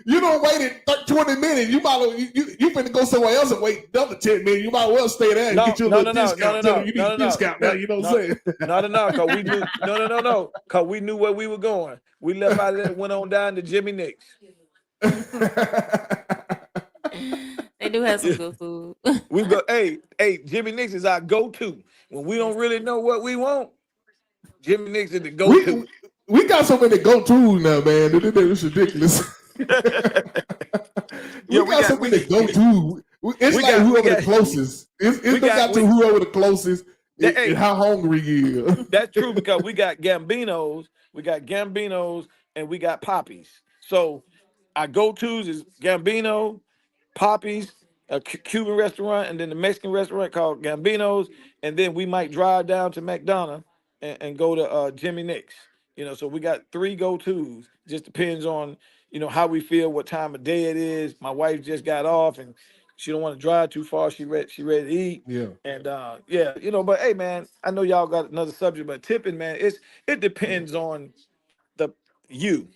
you don't wait 20 minutes. You might you finna go somewhere else and wait another 10 minutes. You might well stay there and get you a little discount. You need a discount now. You know what I'm saying? No. Because we knew because we knew where we were going. We left out of there and went on down to Jimmy Nick's. They do have some good food. We go, hey, Jimmy Nick's is our go-to. When we don't really know what we want, Jimmy Nick's is the go-to. We got so many go-tos now, man. It's ridiculous. We got so many go-to. It's We like got- we whoever the got- closest. It's we got- to whoever the closest. Hey. And how hungry he is. That's true because we got Gambinos, and we got Poppies. So our go-tos is Gambino, Poppies, a Cuban restaurant, and then the Mexican restaurant called Gambino's, and then we might drive down to McDonough and go to Jimmy Nick's. So we got 3 go-tos. Just depends on how we feel, what time of day it is. My wife just got off and she don't want to drive too far. She ready to eat. Yeah. And but hey man, I know y'all got another subject, but tipping, man, it depends on the you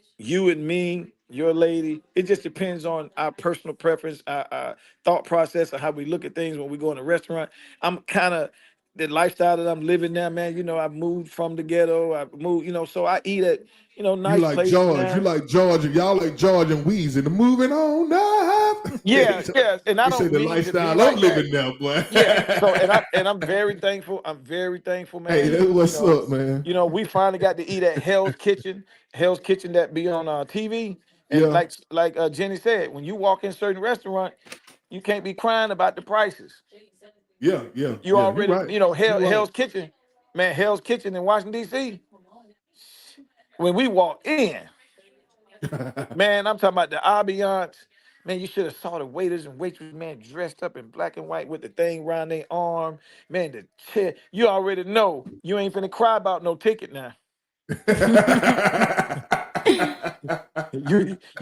and me, your lady. It just depends on our personal preference, our thought process, of how we look at things when we go in a restaurant. I'm kind of the lifestyle that I'm living now, man. I moved from the ghetto. I moved, so I eat at nice You like places George. now. You like George. Y'all like George and Weezy. The moving on up. Yeah. And I You don't say the mean to be lifestyle like I'm that. living now, boy. Yeah. So I'm very thankful. I'm very thankful, man. Hey, that's what's up, man. We finally got to eat at Hell's Kitchen. Hell's Kitchen that be on TV. And Yeah. like Jenny said, when you walk in certain restaurant, you can't be crying about the prices. Yeah. You already, right. Hell's Kitchen, man. Hell's Kitchen in Washington D.C. When we walk in, man, I'm talking about the ambiance. Man, you should have saw the waiters and waitresses, man, dressed up in black and white with the thing around their arm. Man, the chair. You already know you ain't finna cry about no ticket now. You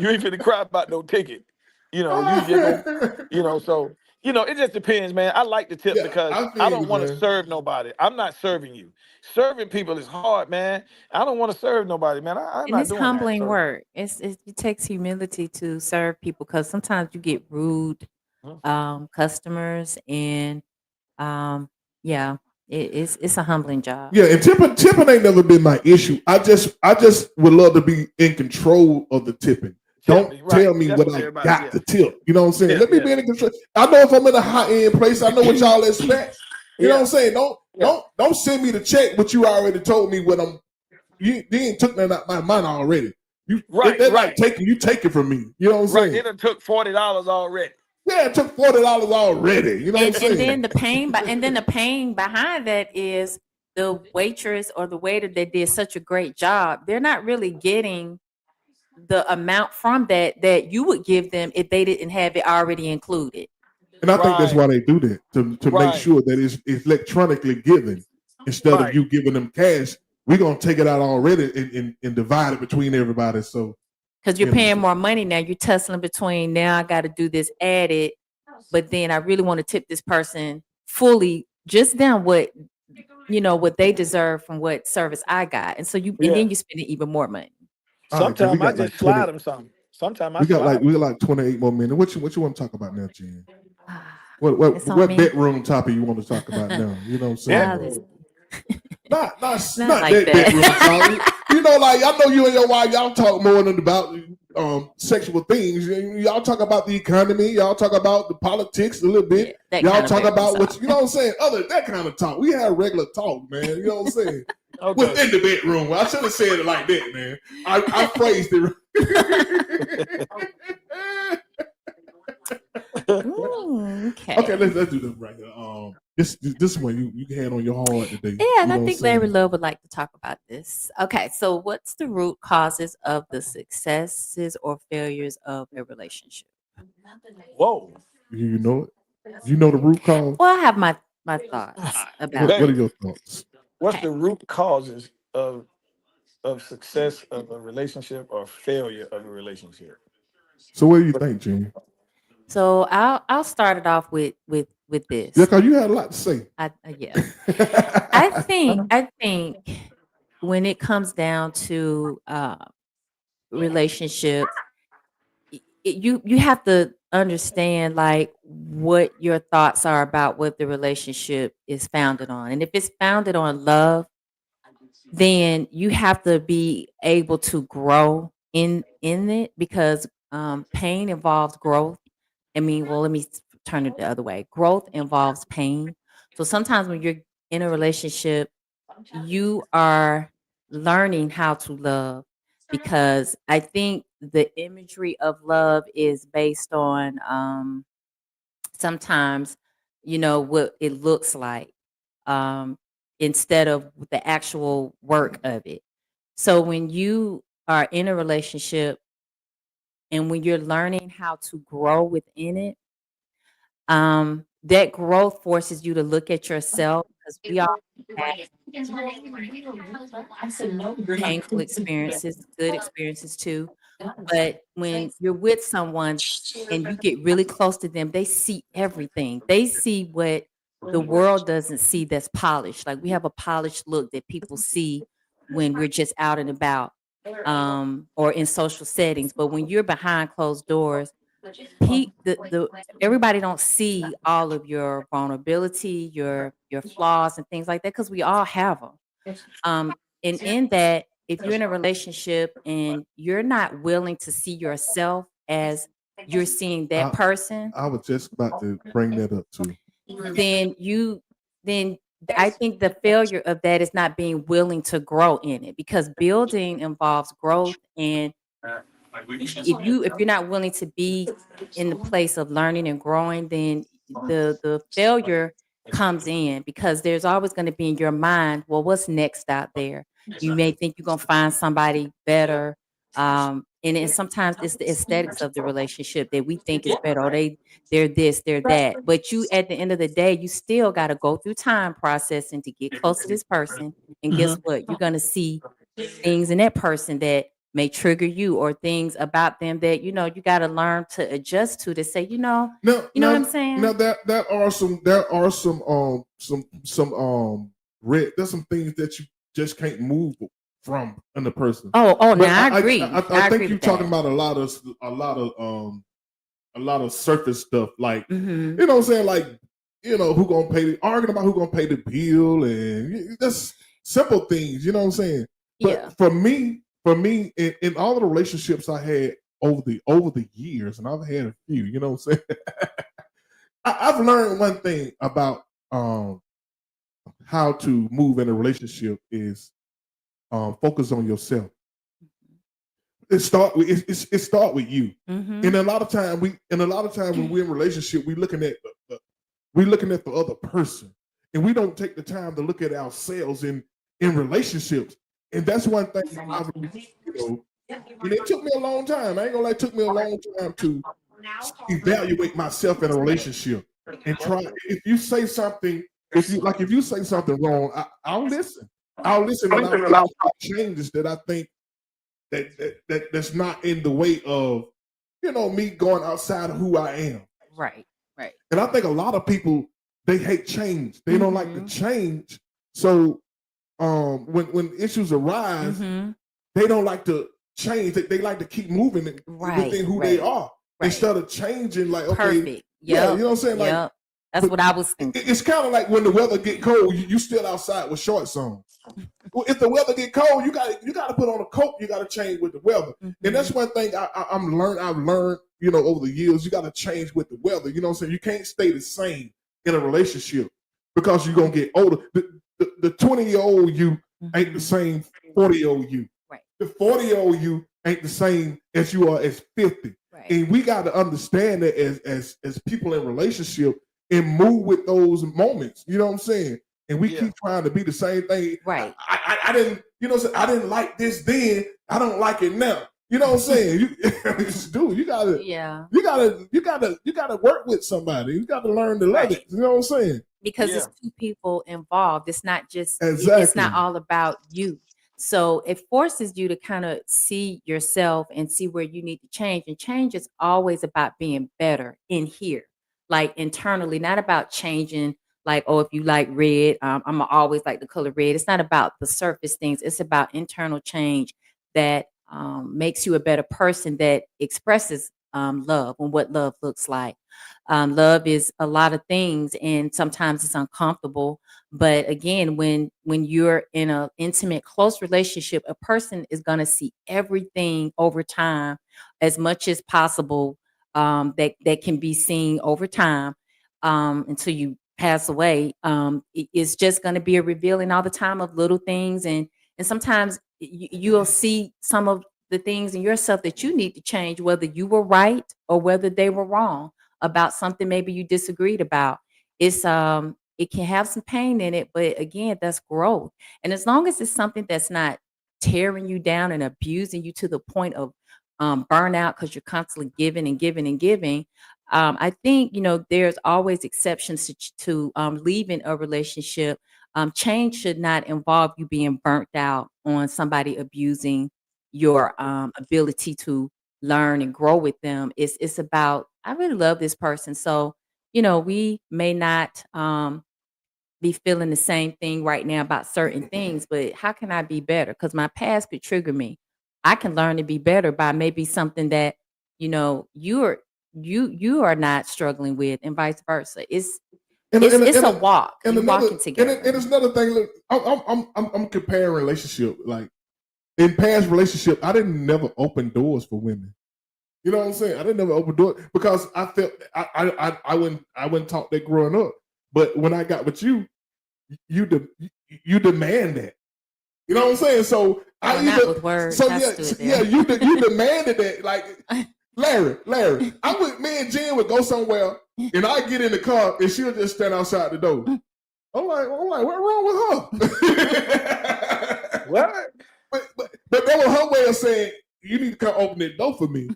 ain't finna cry about no ticket. You just gonna, so it just depends, man. I like the tip because I don't want to serve nobody. I'm not serving you. Serving people is hard, man. I don't want to serve nobody, man. I'm And not it's doing humbling that. So, work. It takes humility to serve people because sometimes you get rude customers, and yeah, it's a humbling job. Yeah, and tipping ain't never been my issue. I just would love to be in control of the tipping. Don't tell me what I got to tip. You know what I'm saying? Let me be in control. I know if I'm in a high end place, I know what y'all expect. You know what I'm saying? Don't send me the check, but you already told me what I'm. You ain't took that out my mind already. Like taking it from me. You know what I'm saying? It done took $40 already. Yeah, it took $40 already. You know what I'm saying? And then the pain behind that is the waitress or the waiter that did such a great job. They're not really getting the amount from that you would give them if they didn't have it already included. And I think that's why they do that to make sure that it's electronically given instead of you giving them cash. We're gonna take it out already and divide it between everybody. So because you're paying more money now, you're tussling between now I got to do this added, but then I really want to tip this person fully, just down what they deserve from what service I got, and so and then you spend even more money. Sometimes I just slide them something. Sometimes I we got like 28 more minutes. What you want to talk about now, Jen? What bedroom topic you want to talk about now? You know what I'm saying? Not that bedroom talk. Like I know you and your wife, y'all talk more than about sexual things. Y'all talk about the economy. Y'all talk about the politics a little bit. Y'all talk about what you know what I'm saying. Other that kind of talk. We have regular talk, man. You know what I'm saying? Okay. Within the bedroom. I should have said it like that, man. I phrased it. Okay, let's do this right here. This one you had on your heart today. Yeah, and I think Larry Love would like to talk about this. Okay, so what's the root causes of the successes or failures of a relationship? Whoa. You know it? You know the root cause? Well, I have my thoughts about What are your thoughts? What's the root causes of success of a relationship or failure of a relationship? So what do you think, Jimmy? So I'll start it off with this. Yeah, because you had a lot to say. I think when it comes down to relationships, you have to understand like what your thoughts are about what the relationship is founded on, and if it's founded on love, then you have to be able to grow in it because pain involves growth. I mean, well, let me turn it the other way. Growth involves pain. So sometimes when you're in a relationship, you are learning how to love because I think the imagery of love is based on sometimes, what it looks like, um, instead of the actual work of it. So when you are in a relationship and when you're learning how to grow within it, that growth forces you to look at yourself, because we all have painful experiences, good experiences too. But when you're with someone and you get really close to them, they see everything. They see what the world doesn't see, that's polished. Like, we have a polished look that people see when we're just out and about, or in social settings. But when you're behind closed doors, the everybody don't see all of your vulnerability, your flaws and things like that, because we all have them. And in that, if you're in a relationship and you're not willing to see yourself as you're seeing that person, I was just about to bring that up too. then I think the failure of that is not being willing to grow in it, because building involves growth. And if you're not willing to be in the place of learning and growing, then the failure comes in, because there's always going to be in your mind, well, what's next out there? You may think you're going to find somebody better. And then sometimes it's the aesthetics of the relationship that we think is better, or they're this, they're that. But you, at the end of the day, you still got to go through time processing to get close to this person. And guess what? You're going to see things in that person that may trigger you, or things about them that you got to learn to adjust to say, Now, what I'm saying? Now there are some there's some things that you just can't move from in the person. Oh, But now I agree. I think you're talking about a lot of surface stuff, like you know what I'm saying, like who gonna pay arguing about who gonna pay the bill, and just simple things, you know what I'm saying. But Yeah. for me, in all of the relationships I had over the years, and I've had a few, you know what I'm saying. I've learned one thing about how to move in a relationship is focus on yourself. It start with you. And a lot of time when we're in a relationship, we're looking at the other person, and we don't take the time to look at ourselves in relationships. And that's one thing I've, and it took me a long time. I ain't gonna lie, it took me a long time to evaluate myself in a relationship and try. If you say something, if you say something wrong, I'll listen. I'll listen, and I'll make changes that I think that's not in the way of me going outside of who I am. Right. And I think a lot of people, they hate change. They don't like to change. So when issues arise, they don't like to change. They like to keep moving within who they are instead of changing. Like, okay, Perfect. yeah, you know what I'm saying? Like, that's what I was thinking. It's kind of like when the weather get cold, you still outside with shorts on. Well, if the weather get cold, you got to put on a coat. You got to change with the weather, and that's one thing I've learned. Over the years, you got to change with the weather. You know what I'm saying? You can't stay the same in a relationship, because you're gonna get older. The 20-year-old you ain't the same 40-year-old you. Right. The 40-year-old you ain't the same as you are as 50. Right. And we got to understand that as people in relationship, and move with those moments. You know what I'm saying? And we keep trying to be the same thing. Right. I didn't, I didn't like this then. I don't like it now. You know what I'm saying? You gotta work with somebody. You gotta learn to love it. You know what I'm saying? Because it's two people involved. It's not just Exactly. It's not all about you. So it forces you to kind of see yourself and see where you need to change. And change is always about being better in here, like internally, not about changing. Like, oh, if you like red, I'm always like the color red. It's not about the surface things. It's about internal change that makes you a better person, that expresses love and what love looks like. Love is a lot of things, and sometimes it's uncomfortable. But again, when you're in an intimate, close relationship, a person is going to see everything over time, as much as possible, that can be seen over time, until you pass away. It's just going to be a revealing all the time of little things, and sometimes you'll see some of the things in yourself that you need to change, whether you were right or whether they were wrong. about something maybe you disagreed about. It can have some pain in it, but again, that's growth. And as long as it's something that's not tearing you down and abusing you to the point of burnout because you're constantly giving and giving and giving, I think there's always exceptions to leaving a relationship. Change should not involve you being burnt out on somebody abusing your ability to learn and grow with them. It's about, I really love this person, so we may not be feeling the same thing right now about certain things, but how can I be better? Because my past could trigger me. I can learn to be better by maybe something that you are not struggling with, and vice versa. It's a walk. And You're walking together. and it's another thing. Look, I'm comparing relationship. Like in past relationship, I didn't never open doors for women. You know what I'm saying? I didn't never open doors because I felt I wouldn't talk that growing up. But when I got with you, you demand that. You know what I'm saying? So not with words. So you demanded that. Like Larry, me and Jen would go somewhere, and I get in the car, and she'll just stand outside the door. I'm like, what's wrong with her? What? But that was her way of saying, you need to come open that door for me.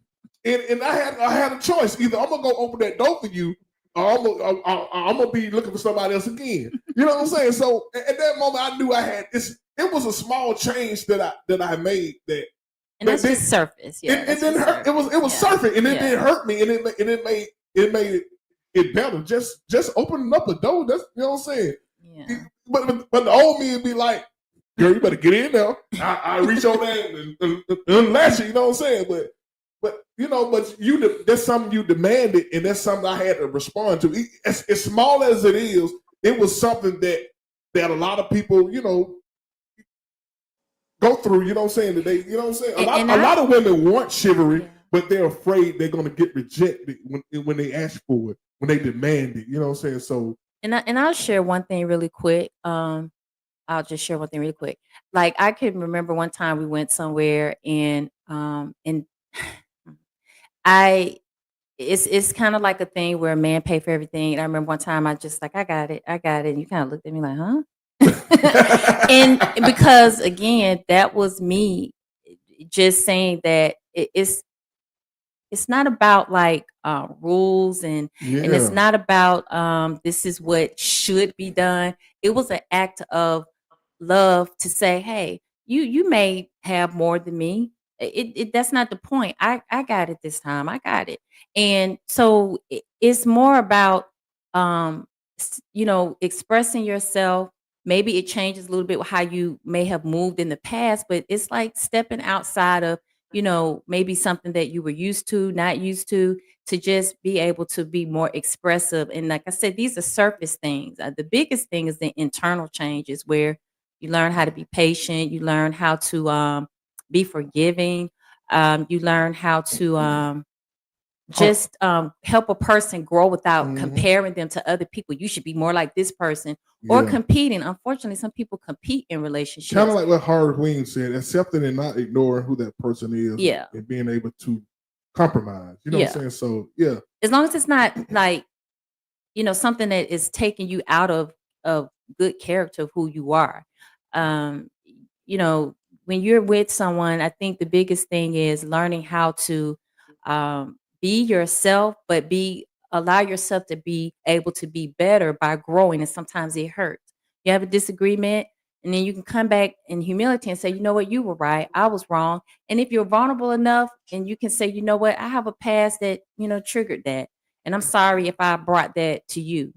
And I had a choice. Either I'm gonna go open that door for you, or I'm gonna be looking for somebody else again. You know what I'm saying? So at that moment, I knew I had this. It was a small change that I made that. And that's just surface. Yeah, it didn't hurt. It was surface, and it didn't hurt me, and it made it better. Just opening up a door. That's, you know what I'm saying. Yeah. But the old me would be like, girl, you better get in there. I reach over there and unlatch it. You know what I'm saying? But that's something you demanded, and that's something I had to respond to. As small as it is, it was something that a lot of people, go through. You know what I'm saying? Today, you know what I'm saying? A lot of women want chivalry, but they're afraid they're going to get rejected when they ask for it, when they demand it. You know what I'm saying? So, and I'll share one thing really quick. I'll just share one thing really quick. Like, I can remember one time we went somewhere, and it's kind of like a thing where a man pay for everything. And I remember one time I just like, I got it. And you kind of looked at me like, huh? And because again, that was me just saying that it's not about like rules and it's not about this is what should be done. It was an act of love to say, hey, you may have more than me. That's not the point. I got it this time. I got it. And so it's more about expressing yourself. Maybe it changes a little bit how you may have moved in the past, but it's like stepping outside of maybe something that you were not used to just be able to be more expressive. And like I said, these are surface things. The biggest thing is the internal changes where you learn how to be patient. You learn how to be forgiving. You learn how to just help a person grow without comparing them to other people. You should be more like this person or competing. Unfortunately, some people compete in relationships. Kind of like what Howard Wing said, accepting and not ignoring who that person is. Yeah. And being able to compromise. You know what I'm saying? So, yeah. As long as it's not like, something that is taking you out of good character of who you are. When you're with someone, I think the biggest thing is learning how to be yourself, but allow yourself to be able to be better by growing. And sometimes it hurts. You have a disagreement, and then you can come back in humility and say, you know what, you were right, I was wrong. And if you're vulnerable enough, and you can say, you know what, I have a past that triggered that, and I'm sorry if I brought that to you.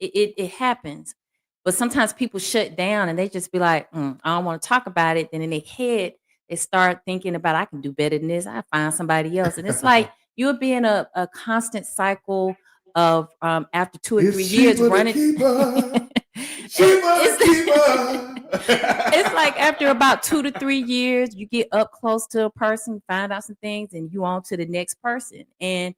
It happens. But sometimes people shut down and they just be like, I don't want to talk about it. Then in their head, they start thinking about, I can do better than this. I find somebody else. And it's like you'll be in a constant cycle of after 2 or 3 years running. It's like after about 2 to 3 years, you get up close to a person, find out some things, and you on to the next person. And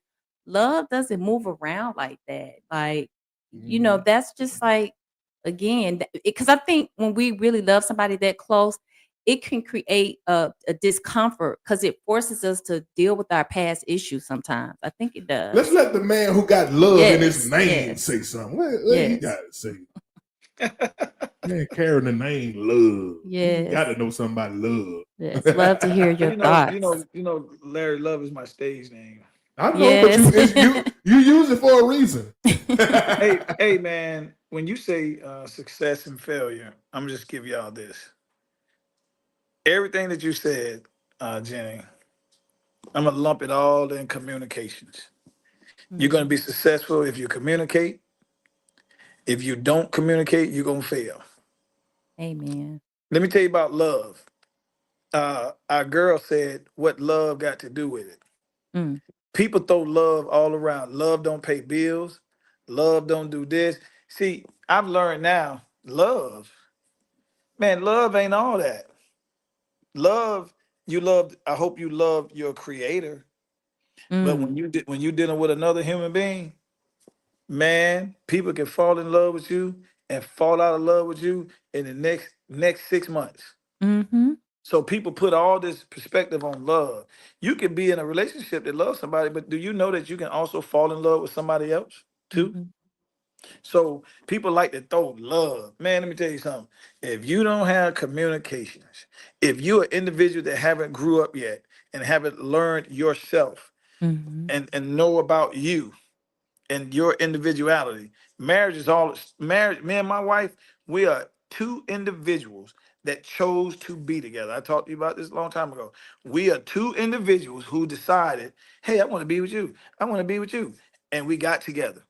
love doesn't move around like that. Like, that's just like, again, because I think when we really love somebody that close, it can create a discomfort because it forces us to deal with our past issues sometimes. I think it does. Let's let the man who got love in his name say something. What he got to say? Man, carrying the name love. Yes. You got to know something about love. Yes, love to hear your thoughts. You know, Larry Love is my stage name. I know, but you use it for a reason. hey, man, when you say success and failure, I'm just give y'all this. Everything that you said, Jenny, I'm gonna lump it all in communications. You're gonna be successful if you communicate. If you don't communicate, you're gonna fail. Amen. Let me tell you about love. Our girl said, "What love got to do with it?" People throw love all around. Love don't pay bills. Love don't do this. See, I've learned now, love, man, love ain't all that. Love, you love. I hope you love your creator. But when you dealing with another human being, man, people can fall in love with you and fall out of love with you in the next 6 months. So people put all this perspective on love. You can be in a relationship that loves somebody, but do you know that you can also fall in love with somebody else too? So people like to throw love. Man, let me tell you something. If you don't have communications, if you're an individual that haven't grew up yet and haven't learned yourself and know about you and your individuality, marriage is all marriage. Me and my wife, we are two individuals that chose to be together. I talked to you about this a long time ago. We are two individuals who decided, hey, I want to be with you. I want to be with you. And we got together.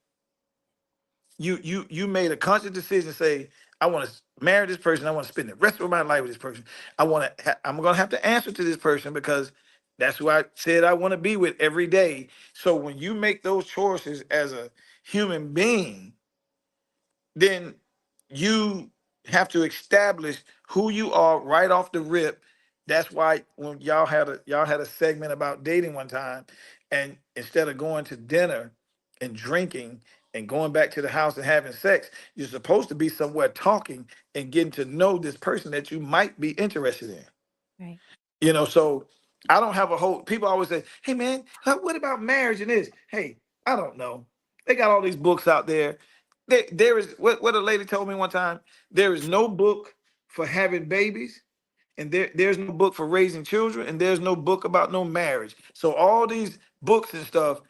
You made a conscious decision, say, I want to marry this person. I want to spend the rest of my life with this person. I'm going to have to answer to this person because that's who I said I want to be with every day. So when you make those choices as a human being, then you have to establish who you are right off the rip. That's why when y'all had a segment about dating one time, and instead of going to dinner and drinking and going back to the house and having sex, you're supposed to be somewhere talking and getting to know this person that you might be interested in. Right. You know, so I don't have a whole. People always say, "Hey, man, what about marriage and this?" Hey, I don't know. They got all these books out there. There is what a lady told me one time. There is no book for having babies, and there's no book for raising children, and there's no book about no marriage. So all these books and stuff,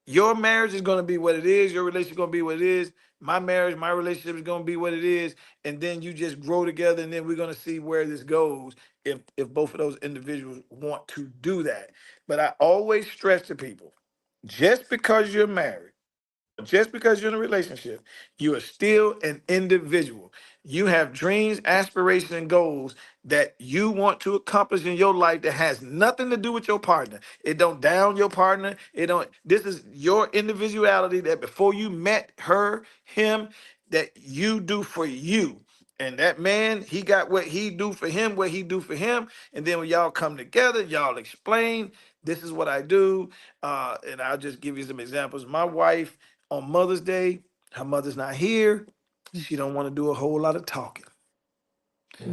your marriage is going to be what it is. Your relationship is going to be what it is. My marriage, my relationship is going to be what it is. And then you just grow together, and then we're going to see where this goes if both of those individuals want to do that. But I always stress to people, just because you're married, just because you're in a relationship, you are still an individual. You have dreams, aspirations, and goals that you want to accomplish in your life that has nothing to do with your partner. It don't down your partner. It don't. This is your individuality that before you met her, him, that you do for you. And that man, he got what he do for him, what he do for him. And then when y'all come together, y'all explain, this is what I do. And I'll just give you some examples. My wife, on Mother's Day, her mother's not here. She don't want to do a whole lot of talking.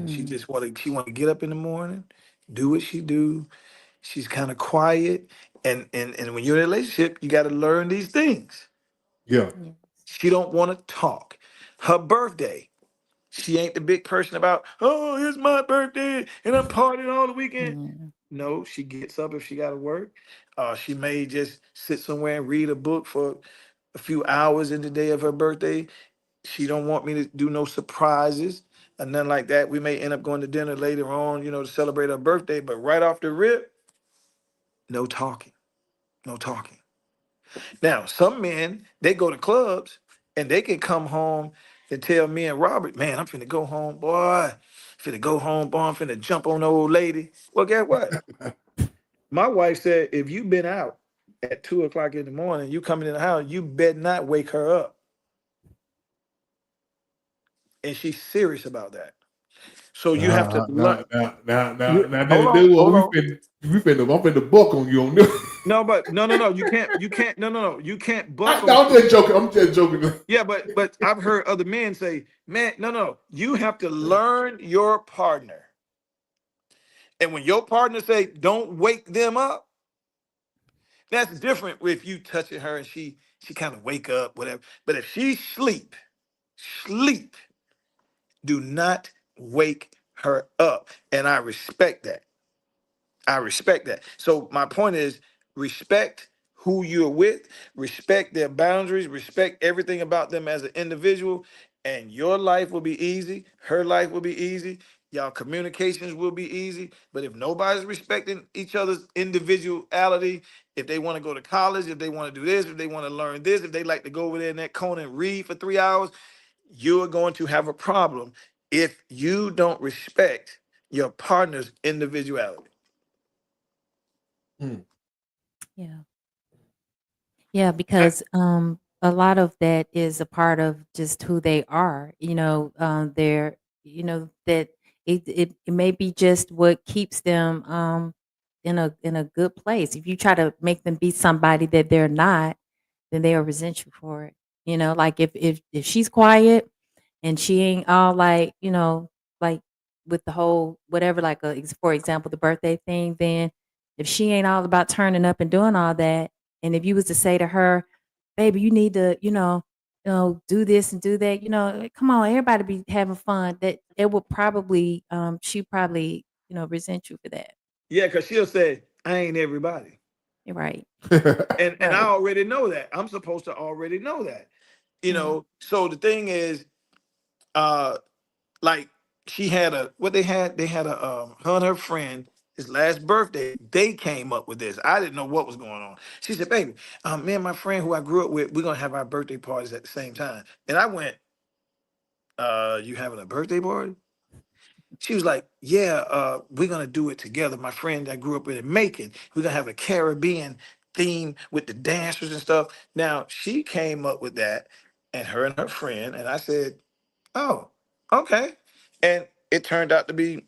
She just want to get up in the morning, do what she do. She's kind of quiet. And when you're in a relationship, you got to learn these things. Yeah. She don't want to talk. Her birthday, she ain't the big person about, oh, it's my birthday and I'm partying all the weekend. No, she gets up if she got to work. She may just sit somewhere and read a book for a few hours in the day of her birthday. She don't want me to do no surprises and nothing like that. We may end up going to dinner later on, to celebrate her birthday. But right off the rip, no talking, no talking. Now, some men, they go to clubs and they can come home and tell me and Robert, man, I'm finna go home, boy. Finna go home, boy. I'm finna jump on the old lady. Well, guess what? My wife said, if you've been out at 2:00 in the morning, you coming in the house, you better not wake her up. And she's serious about that. So you have to learn. Now, Hold on. I'm finna buck on you on this. No, you can't. No, you can't buck. I'm just joking. Yeah, but I've heard other men say, man, no, you have to learn your partner. And when your partner say, don't wake them up, that's different if you touching her and she kind of wake up, whatever. But if she sleep, do not wake her up. And I respect that. I respect that. So my point is respect who you're with, respect their boundaries, respect everything about them as an individual, and your life will be easy. Her life will be easy. Y'all communications will be easy. But if nobody's respecting each other's individuality, if they want to go to college, if they want to do this, if they want to learn this, if they like to go over there in that corner and read for 3 hours, you're going to have a problem if you don't respect your partner's individuality. Yeah. Yeah, because a lot of that is a part of just who they are. They're that it may be just what keeps them in a good place. If you try to make them be somebody that they're not, then they'll resent you for it. Like if she's quiet and she ain't all like, like with the whole whatever, like for example, the birthday thing, then if she ain't all about turning up and doing all that, and if you was to say to her, baby, you need to, do this and do that, come on, everybody be having fun. That it would probably, she probably, resent you for that. Yeah, because she'll say, I ain't everybody. You're right. And I already know that. I'm supposed to already know that. So the thing is, like she had they had a her and her friend, his last birthday, they came up with this. I didn't know what was going on. She said, baby, me and my friend who I grew up with, we're gonna have our birthday parties at the same time. And I went, you having a birthday party? She was like, yeah, we're gonna do it together. My friend I grew up with in Macon, we're gonna have a Caribbean theme with the dancers and stuff. Now she came up with that, and her friend, and I said, oh, okay. And it turned out to be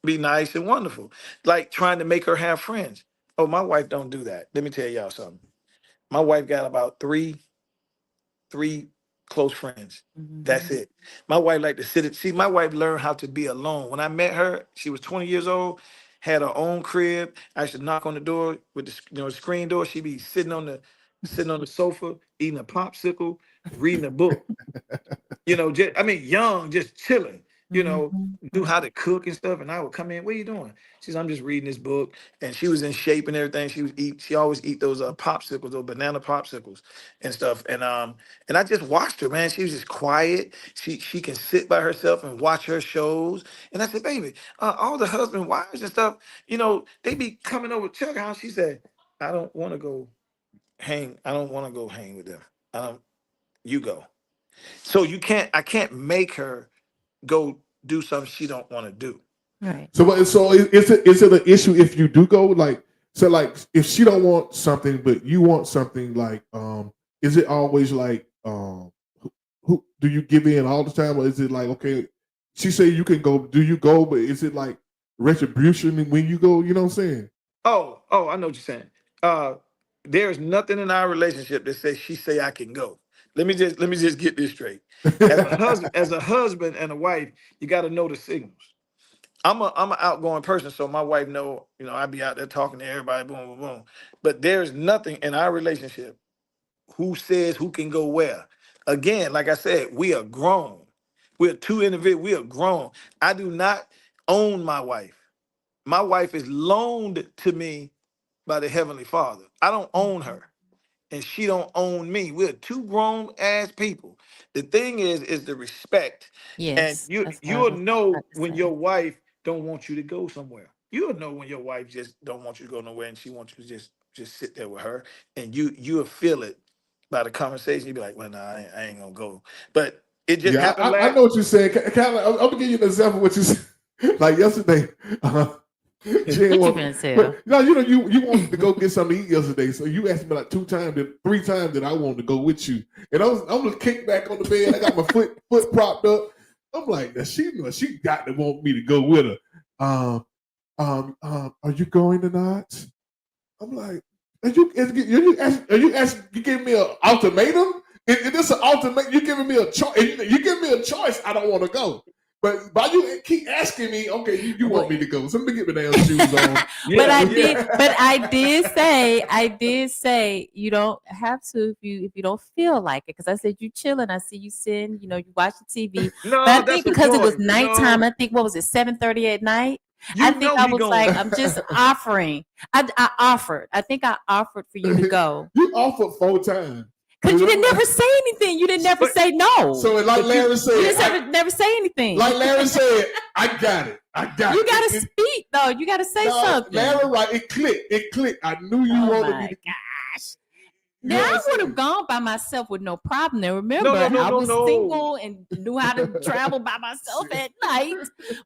nice and wonderful. Like trying to make her have friends. Oh, my wife don't do that. Let me tell y'all something. My wife got about three close friends. That's it. My wife like to see, my wife learned how to be alone. When I met her, she was 20 years old, had her own crib. I used to knock on the door with the screen door. She'd be sitting on the sofa, eating a popsicle, reading a book. Young, just chilling, knew how to cook and stuff. And I would come in, what are you doing? She said, I'm just reading this book. And she was in shape and everything. She always eat those popsicles, those banana popsicles and stuff. And I just watched her, man. She was just quiet. She can sit by herself and watch her shows. And I said, baby, all the husband wives and stuff, they be coming over to Chuck house. She said, I don't want to go hang with them. You go. So I can't make her go do something she don't want to do. Right. So is it an issue if you do go like if she don't want something but you want something like is it always like who do you give in all the time, or is it like, okay, she say you can go, do you go, but is it like retribution when you go? You know what I'm saying? Oh, I know what you're saying. There's nothing in our relationship that says she say I can go. Let me just get this straight. As a husband and a wife, you got to know the signals. I'm an outgoing person, so my wife know, I be out there talking to everybody, boom, boom, boom. But there's nothing in our relationship who says who can go where. Again, like I said, we are grown. We're two individuals. We are grown. I do not own my wife. My wife is loaned to me by the Heavenly Father. I don't own her, and she don't own me. We're two grown ass people. The thing is the respect. And Yes. you'll know when your wife don't want you to go somewhere. You'll know when your wife just don't want you to go nowhere and she wants you to just sit there with her, and you'll feel it by the conversation. You'll be like, well, nah, I ain't gonna go. But it just happened I know what you're saying. Kind of, I'm gonna give you an example of what you said. Like yesterday, Jen What you finna say? no, you wanted to go get something to eat yesterday, so you asked me like 3 times that I wanted to go with you, and I'm just kicked back on the bed. I got my foot propped up. I'm like, she got to want me to go with her. Are you going tonight? I'm like, are you giving me an ultimatum? Is this an ultimatum? You giving me a choice? You give me a choice, I don't want to go. But why you keep asking me? Okay, you want me to go? So let me get my damn shoes on. But I did say you don't have to if you don't feel like it. Because I said you chilling. I see you sitting. You watching TV. No, but I that's think the because it was point. nighttime. I think what was it 7:30 at night. I think I was like, I'm just offering. I offered. I think I offered for you to go. You offered 4 times. Because you didn't never say anything. You didn't never say no. So like Larry said, you just never say anything. Like Larry said, I got it. You got to speak though. You got to say something. Larry, right? It clicked. I knew you wanted me to. Gosh. Now I would have gone by myself with no problem. Now remember, I was single and knew how to travel by myself at night.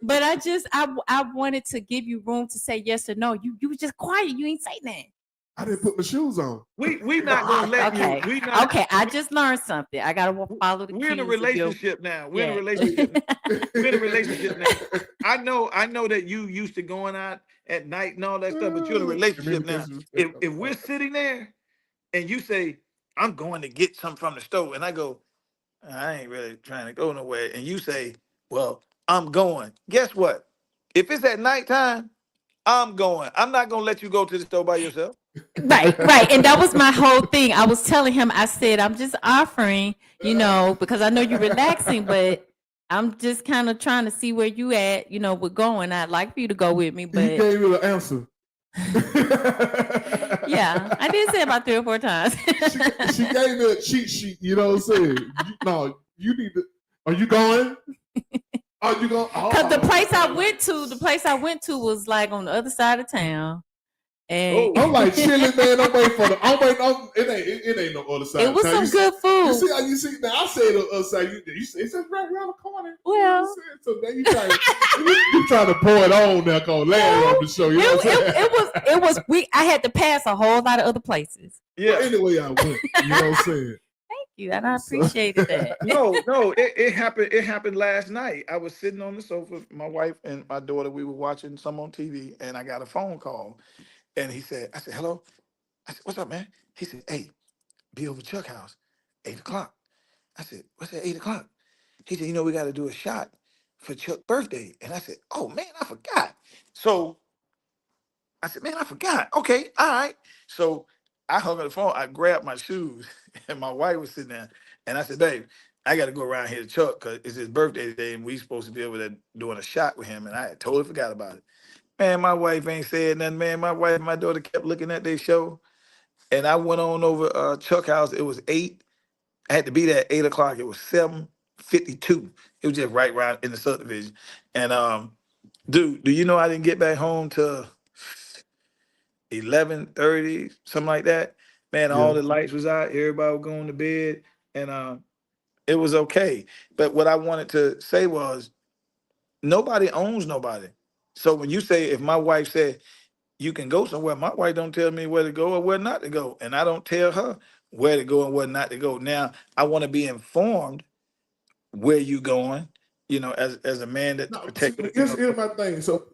But I wanted to give you room to say yes or no. You were just quiet. You ain't say that. I didn't put my shoes on. We not gonna let you. Okay, I just learned something. I gotta follow the. We're in a relationship now. We're in a relationship. We're in a relationship now. I know that you used to going out at night and all that stuff, but you're in a relationship now. If we're sitting there and you say, I'm going to get something from the store, and I go, I ain't really trying to go nowhere, and you say, well, I'm going. Guess what? If it's at nighttime, I'm going. I'm not gonna let you go to the store by yourself. Right. And that was my whole thing. I was telling him, I said, I'm just offering, because I know you're relaxing, but I'm just kind of trying to see where you at, we're going. I'd like for you to go with me, but he gave you the answer. Yeah, I did say about 3 or 4 times. she gave me a cheat sheet, you know what I'm saying? No, you need to. Are you going? Are you going? Because the place I went to was like on the other side of town. And I'm like chilling, man. I'm waiting for it ain't no other side. It was some good food. You see. Now I say the other side. It's just right around the corner. Well, so now you trying to pour it on now, cause Larry on the show. You know it was. I had to pass a whole lot of other places. Yeah. But anyway, I went. You know what I'm saying? Thank you, and I appreciated that. No, it happened. It happened last night. I was sitting on the sofa, my wife and my daughter. We were watching some on TV, and I got a phone call. And I said, hello? I said, what's up, man? He said, hey, be over Chuck house, 8 o'clock. I said, what's that, 8 o'clock? He said, we got to do a shot for Chuck's birthday. And I said, oh, man, I forgot. So I said, man, I forgot. Okay, all right. So I hung up the phone. I grabbed my shoes, and my wife was sitting there. And I said, babe, I got to go around here to Chuck because it's his birthday today, and we supposed to be over there doing a shot with him. And I had totally forgot about it. Man, my wife ain't said nothing, man. My wife and my daughter kept looking at their show. And I went on over Chuck house. It was 8. I had to be there at 8 o'clock. It was 7:52. It was just right around in the subdivision. And dude, do you know I didn't get back home till 11:30, something like that? Man, all the lights was out. Everybody was going to bed. And it was okay. But what I wanted to say was nobody owns nobody. So when you say, if my wife said, you can go somewhere, my wife don't tell me where to go or where not to go. And I don't tell her where to go and where not to go. Now, I want to be informed where you going, as a man that protects. Here's my thing. So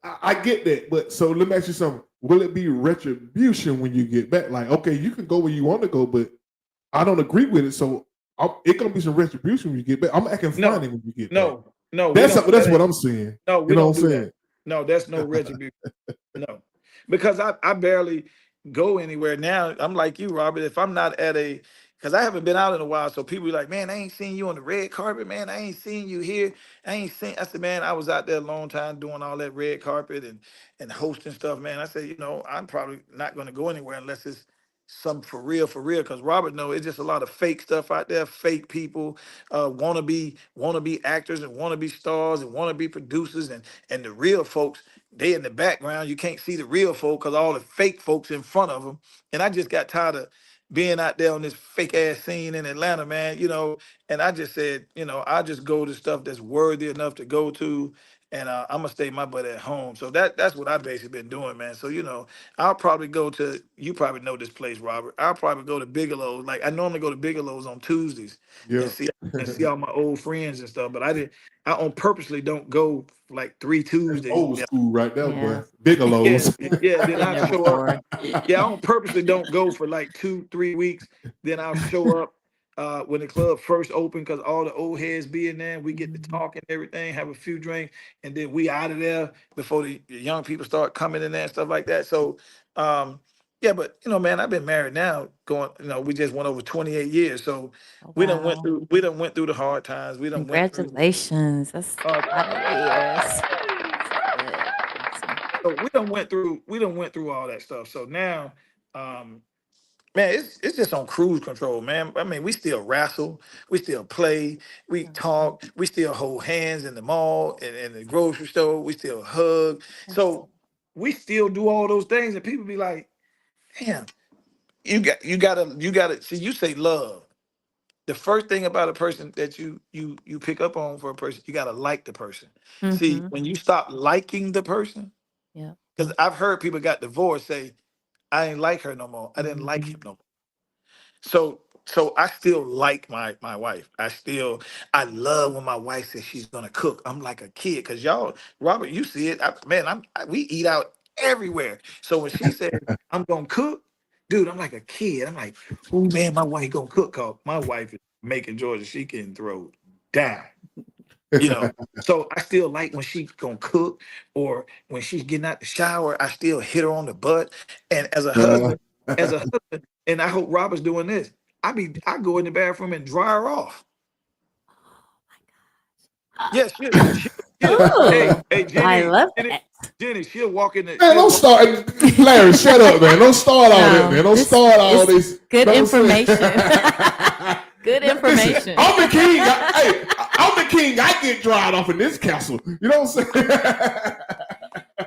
I get that. But so let me ask you something. Will it be retribution when you get back? Like, okay, you can go where you want to go, but I don't agree with it. So it's going to be some retribution when you get back. I'm acting funny when you get back. No, that's what I'm saying. No, we don't do that. No, that's no retribution. No, because I barely go anywhere now. I'm like you, Robert. If I'm not because I haven't been out in a while, so people be like, man, I ain't seen you on the red carpet, man. I ain't seen you here. I said, man, I was out there a long time doing all that red carpet and hosting stuff, man. I said, I'm probably not going to go anywhere unless it's some for real, because Robert knows it's just a lot of fake stuff out there, fake people, wanna be actors and wanna be stars and wanna be producers, and the real folks, they in the background. You can't see the real folk because all the fake folks in front of them. And I just got tired of being out there on this fake ass scene in Atlanta, man, and I just said, I just go to stuff that's worthy enough to go to. And I'm gonna stay my butt at home. So that's what I've basically been doing, man. So I'll probably go to. You probably know this place, Robert. I'll probably go to Bigelow's. Like I normally go to Bigelow's on Tuesdays and see all my old friends and stuff. But I on purposely don't go like 3 Tuesdays. Old school, right there, boy. Bigelow's. Yeah. Then I show up. Yeah, I on purposely don't go for like 2-3 weeks. Then I'll show up when the club first opened, because all the old heads be in there. We get to Mhm. talk and everything, have a few drinks, and then we out of there before the young people start coming in there and stuff like that. So, yeah, but man, I've been married now. We just went over 28 years, so Oh, we done went wow. through we done went through the hard times. We done went through. Congratulations. That's Uh, a lot of years. Good. Awesome. so we done went through all that stuff. So now, um, man, it's just on cruise control, man. I mean, we still wrestle, we still play, we Awesome. talk, we still hold hands in the mall and in the grocery store, we still hug. That's So we still do all those things, and people be like, "Damn, you gotta see." You say love. The first thing about a person that you pick up on for a person, you gotta like the person. See, mm-hmm. when you stop liking the person, Yeah. because I've heard people got divorced say, "I ain't like her no more. I didn't like him Mm-hmm. no more." So I still like my wife. I love when my wife says she's gonna cook. I'm like a kid because y'all, Robert, you see it. We eat out everywhere. So when she said I'm gonna cook, dude, I'm like a kid. I'm like, oh man, my wife gonna cook. Cause my wife is making Georgia. She can throw down. you know. So I still like when she gonna cook or when she's getting out the shower, I still hit her on the butt. And as a husband, and I hope Robert's doing this. I go in the bathroom and dry her off. Yeah, Oh, hey, I Jenny, love Jenny, that. Jenny, Man, she'll don't walk. start. Larry, shut up, man. Don't start all that, No, man. Don't this start all is this. good Don't say- information. Good Now, listen, information. I'm the king. I'm the king. I get dried off in this castle. You know what I'm saying?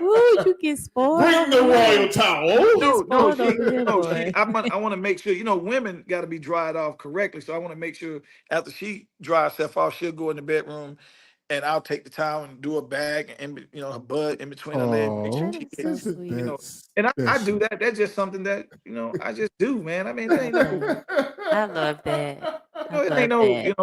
Ooh, you get spoiled Bring the over royal here. towel. You get No, spoiled she, over here, no, she. boy. I want to make sure. Women got to be dried off correctly. So I want to make sure after she dries herself off, she'll go in the bedroom, and I'll take the towel and do a bag and her butt in between her legs. Make sure That Oh, she is get, so isn't you sweet. know. that And I do special? that. That's just something that I just do, man. I mean, it I ain't no, love it. I love that. I it ain't love no,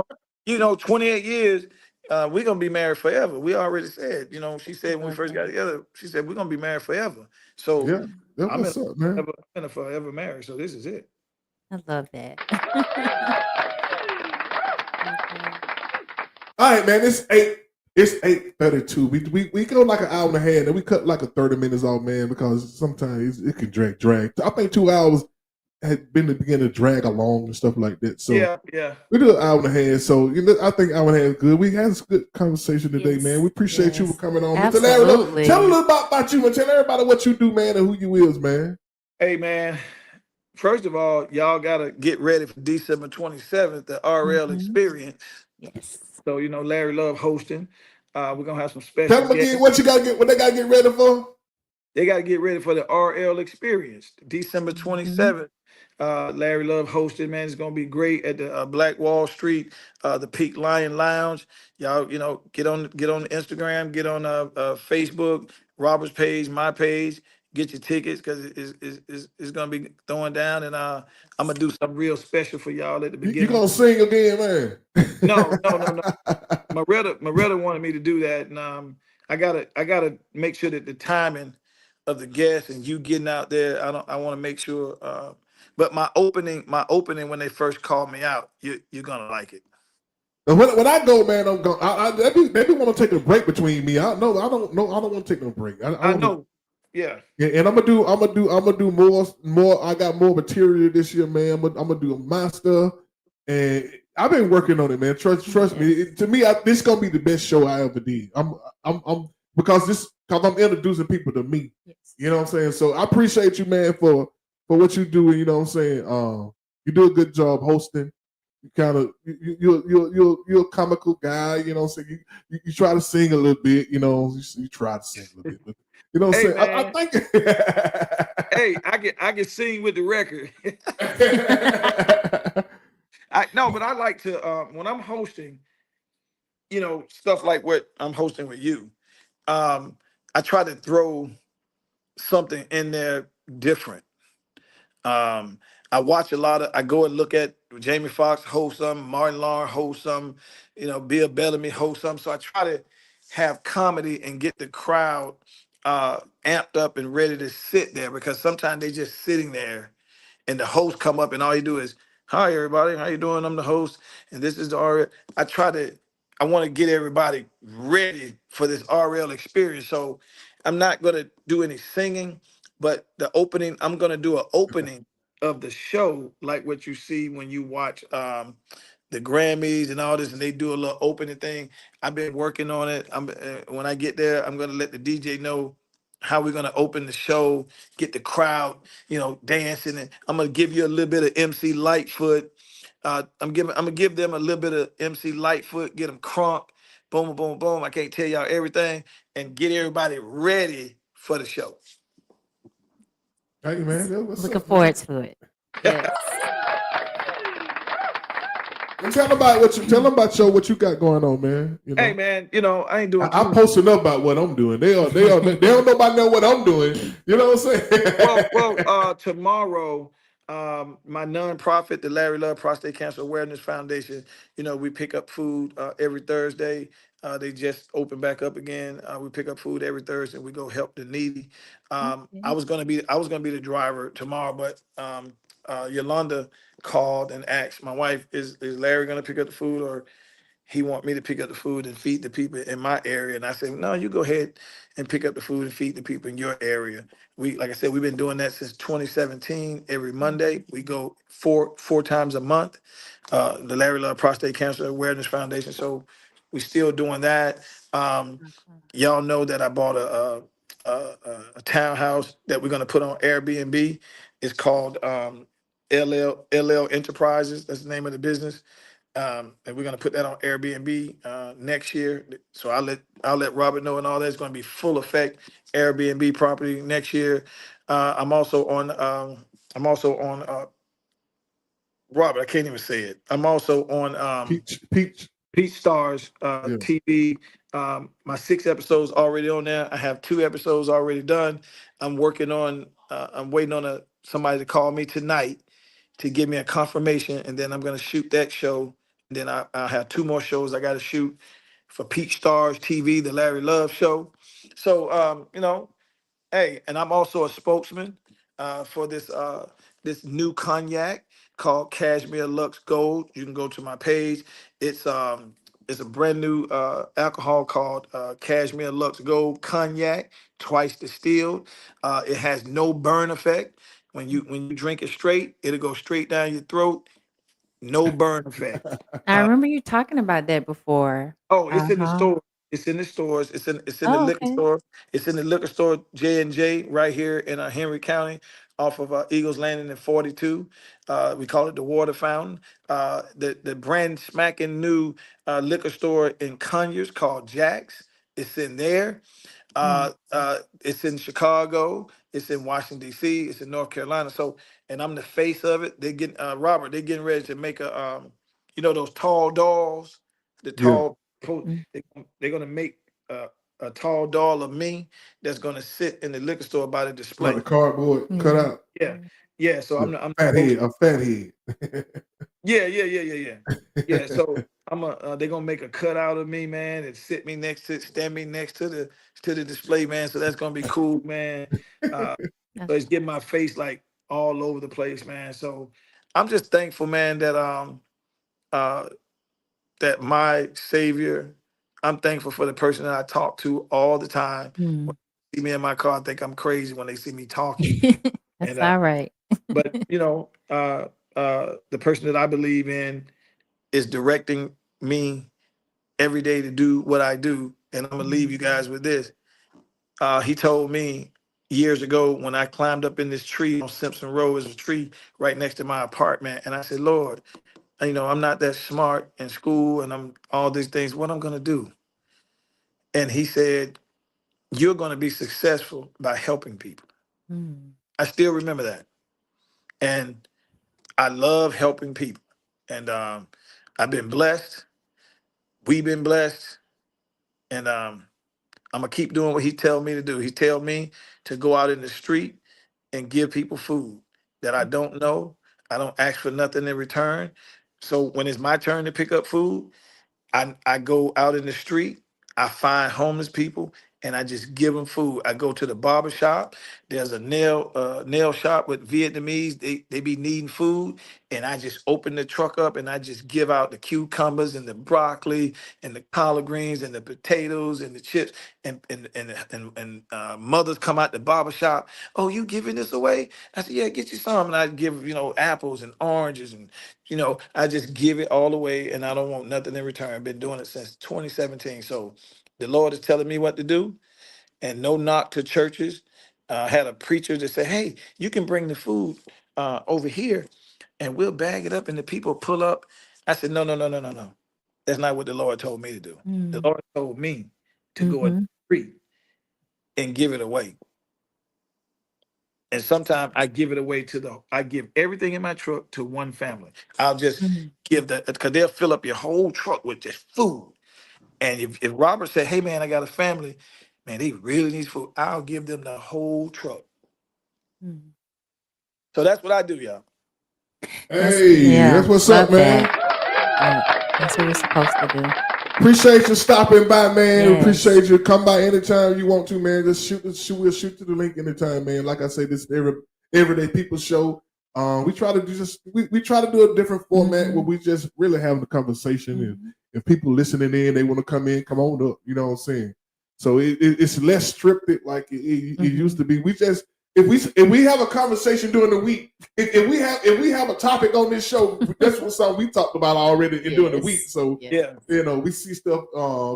that. 28 years. We're gonna be married forever. We already said, she I said when we love first got that. together, she said we're gonna be married forever. So Yeah, that's I'm in what's up, man. I'm in a forever marriage. So this is it. I love that. Love that. All right, man. It's 8:32. We go like an hour and a half, and we cut like a 30 minutes off, man, because sometimes it can drag. I think 2 hours had been the beginning to drag along and stuff like that. So Yeah. we do an hour and a half. So I think hour and a half is good. We had a good conversation today, man. We Yes. appreciate you for Yes. coming on. Mr. Larry, tell a Absolutely. little about you and tell everybody what you do, man, and who you is, man. Hey man, first of all, y'all gotta get ready for December 27th, the RL Mm-hmm. experience. Yes. So Larry Love hosting. We're gonna have some Tell special them again guests. what they gotta get ready for. They gotta get ready for the RL experience, December Mm-hmm. 27th. Larry Love hosted, man. It's gonna be great at the Black Wall Street, the Peak Lion Lounge. Y'all, get on Instagram, get on Facebook, Robert's page, my page. Get your tickets because it's gonna be throwing down, and I'm gonna do something real special for y'all at the You beginning. gonna sing again, man? No. Moretta wanted me to do that, and I gotta make sure that the timing of the guests and you getting out there. I want to make sure. But my opening when they first called me out, you're gonna like it. Now, when I go, man, I'm going. They want to take a break between me. I know. I don't know. I don't want to take no break. I I want to. know. Yeah. Yeah, and I'm gonna do more. I got more material this year, man. I'm gonna do my stuff, and I've been working on it, man. Trust me. To me, this gonna be the best show I ever did. I'm because I'm introducing people to me. Yes. You know what I'm saying? So I appreciate you, man, for what you do. You know what I'm saying? You do a good job hosting. You kind of you're a comical guy. You know what I'm saying? You try to sing a little bit. You try to sing a little bit. But, you know what Hey I'm saying? I man. think. Hey, I can sing with the record. But I like to when I'm hosting, stuff like what I'm hosting with you. I try to throw something in there different. Um, I go and look at Jamie Foxx host some, Martin Lawrence host some, Bill Bellamy host some. So I try to have comedy and get the crowd amped up and ready to sit there because sometimes they just sitting there and the host come up and all you do is Hi everybody, how you doing? I'm the host, and this is the RL. I want to get everybody ready for this RL experience. So I'm not gonna do any singing, but I'm gonna do an opening of the show, like what you see when you watch the Grammys and all this, and they do a little opening thing. I've been working on it. When I get there, I'm gonna let the DJ know how we're gonna open the show, get the crowd, dancing. And I'm gonna give you a little bit of MC Lightfoot. I'm gonna give them a little bit of MC Lightfoot, get them crunk, boom, boom, boom, boom. I can't tell y'all everything, and get everybody ready for the show. Hey man, what's Looking up, forward man? to it. Yes. And tell them what you got going on, man. Hey man, I ain't doing too I'm much. posting up about what I'm doing. They don't know about what I'm doing. You know what I'm saying? Well, tomorrow, my nonprofit, the Larry Love Prostate Cancer Awareness Foundation, we pick up food every Thursday. They just opened back up again. We pick up food every Thursday. And we go help the needy. I was gonna be the driver tomorrow, but Yolanda called and asked my wife, "Is Larry gonna pick up the food, or he want me to pick up the food and feed the people in my area?" And I said, "No, you go ahead and pick up the food and feed the people in your area." Like I said, we've been doing that since 2017. Every Monday, we go four times a month. The Larry Love Prostate Cancer Awareness Foundation. So we still doing that. Y'all know that I bought a townhouse that we're gonna put on Airbnb. It's called LL Enterprises. That's the name of the business. And we're gonna put that on Airbnb next year. So I'll let Robert know, and all that's gonna be full effect Airbnb property next year. I'm also on Robert. I can't even say it. I'm also on Peach Stars Yeah. TV. My 6 episodes already on there. I have 2 episodes already done. I'm working on. I'm waiting on somebody to call me tonight to give me a confirmation, and then I'm gonna shoot that show. And then I have 2 more shows I got to shoot for Peach Stars TV, the Larry Love Show. So hey, and I'm also a spokesman for this new cognac called Cashmere Lux Gold. You can go to my page. It's a brand new alcohol called Cashmere Lux Gold Cognac, twice distilled. It has no burn effect. When you drink it straight, it'll go straight down your throat. No burn effect. I remember you talking about that before. Oh, it's in the Uh-huh. store. It's in the stores. It's in the Oh, liquor okay. store. It's in the liquor store J&J right here in Henry County, off of Eagles Landing in 42. We call it the Water Fountain. The brand smacking new liquor store in Conyers called Jack's. It's in there. It's in Chicago. It's in Washington D.C. It's in North Carolina. So, and I'm the face of it. They get Robert. They're getting ready to make those tall dolls. The Yeah. tall. They're gonna make a tall doll of me that's gonna sit in the liquor store by the Like display. the cardboard cut out. Yeah, yeah. So Yeah. I'm Fat supposed. head, a fat head. Yeah. So they're gonna make a cutout of me, man, and stand me next to the display, man. So that's gonna be cool, man. So it's getting my face like all over the place, man. So I'm just thankful, man, uh that my savior, I'm thankful for the person that I talk to all the time. When they see me in my car, I think I'm crazy when they see me talking. That's And all right. but the person that I believe in is directing me every day to do what I do. And I'm gonna leave you guys with this. He told me years ago when I climbed up in this tree on Simpson Road, there's a tree right next to my apartment, and I said, Lord, I'm not that smart in school, and I'm all these things. What I'm gonna do? And he said, you're gonna be successful by helping people. I still remember that, and I love helping people, and I've been blessed. We've been blessed, and I'm gonna keep doing what he tell me to do. He tell me to go out in the street and give people food that I don't know. I don't ask for nothing in return. So when it's my turn to pick up food, I go out in the street, I find homeless people, and I just give them food. I go to the barber shop. There's a nail shop with Vietnamese. They be needing food, and I just open the truck up and I just give out the cucumbers and the broccoli and the collard greens and the potatoes and the chips. And mothers come out the barber shop. Oh, you giving this away? I said, yeah, get you some. And I give apples and oranges and I just give it all away, and I don't want nothing in return. I've been doing it since 2017. So the Lord is telling me what to do, and no knock to churches. I had a preacher that said, hey, you can bring the food over here and we'll bag it up and the people pull up. I said, no, no, no, no, no, no. That's not what the Lord told me to do. The Lord told me to go in the street and give it away. And sometimes I give it away I give everything in my truck to one family. I'll just give that, because they'll fill up your whole truck with just food. And if Robert said, hey man, I got a family, man, they really need food, I'll give them the whole truck. So that's what I do, y'all. Hey, that's what's up, man. That's what we're supposed to do. Appreciate you stopping by, man. Yes. Appreciate you. Come by anytime you want to, man. Just we'll shoot to the link anytime, man. Like I say, this Everyday People show. We try to we try to do a different format where we just really having a conversation, and if people listening in, they want to come on up. You know what I'm saying? So it's less scripted like it used to be. We just if we have a conversation during the week, if we have a topic on this show, that's what something we talked about already during the week. So we see stuff.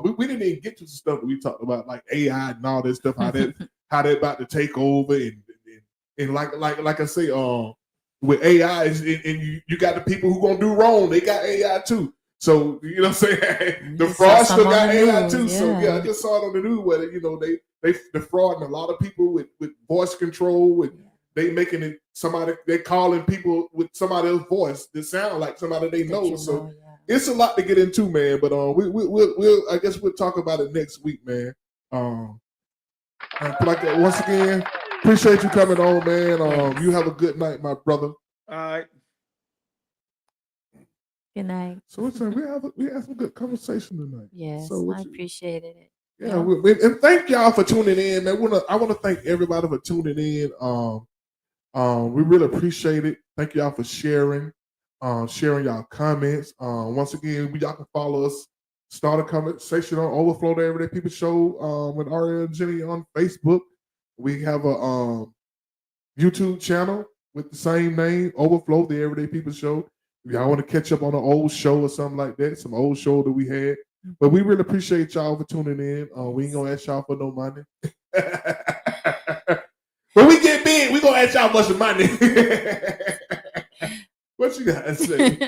We didn't even get to the stuff that we talked about, like AI and all that stuff. How they about to take over, and like I say, with AI, and you got the people who gonna do wrong. They got AI too. So you know what I'm saying? The fraudster got AI too. So I just saw it on the news where they defrauding a lot of people with voice control, and they making it they calling people with somebody else's voice that sound like somebody they know. So it's a lot to get into, man. But we'll I guess we'll talk about it next week, man. Like once again, appreciate you coming on, man. You have a good night, my brother. All right. Good night. So we had some good conversation tonight. Yes, so I appreciated it. Yeah, and thank y'all for tuning in, man. I want to thank everybody for tuning in. We really appreciate it. Thank y'all for sharing y'all comments. Once again, y'all can follow us. Start a conversation on Overflow, the Everyday People Show with Ariel and Jenny on Facebook. We have a YouTube channel with the same name, Overflow, the Everyday People Show. If y'all want to catch up on an old show or something like that, some old show that we had. But we really appreciate y'all for tuning in. We ain't gonna ask y'all for no money. When we get big, we gonna ask y'all for some money. What you guys say?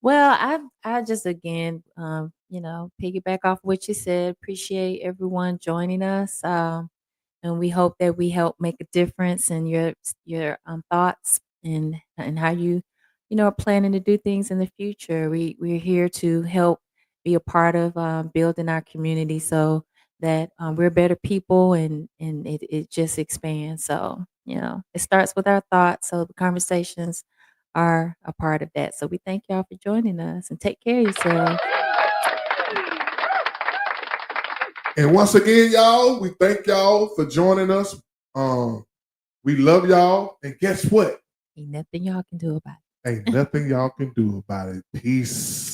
Well, I just again, piggyback off what you said. Appreciate everyone joining us, and we hope that we help make a difference in your thoughts and how you are planning to do things in the future. We're here to help be a part of building our community so that we're better people, and it just expands. So it starts with our thoughts. So the conversations are a part of that. So we thank y'all for joining us, and take care of yourselves. And once again, y'all, we thank y'all for joining us. We love y'all, and guess what? Ain't nothing y'all can do about it. Ain't nothing y'all can do about it. Peace.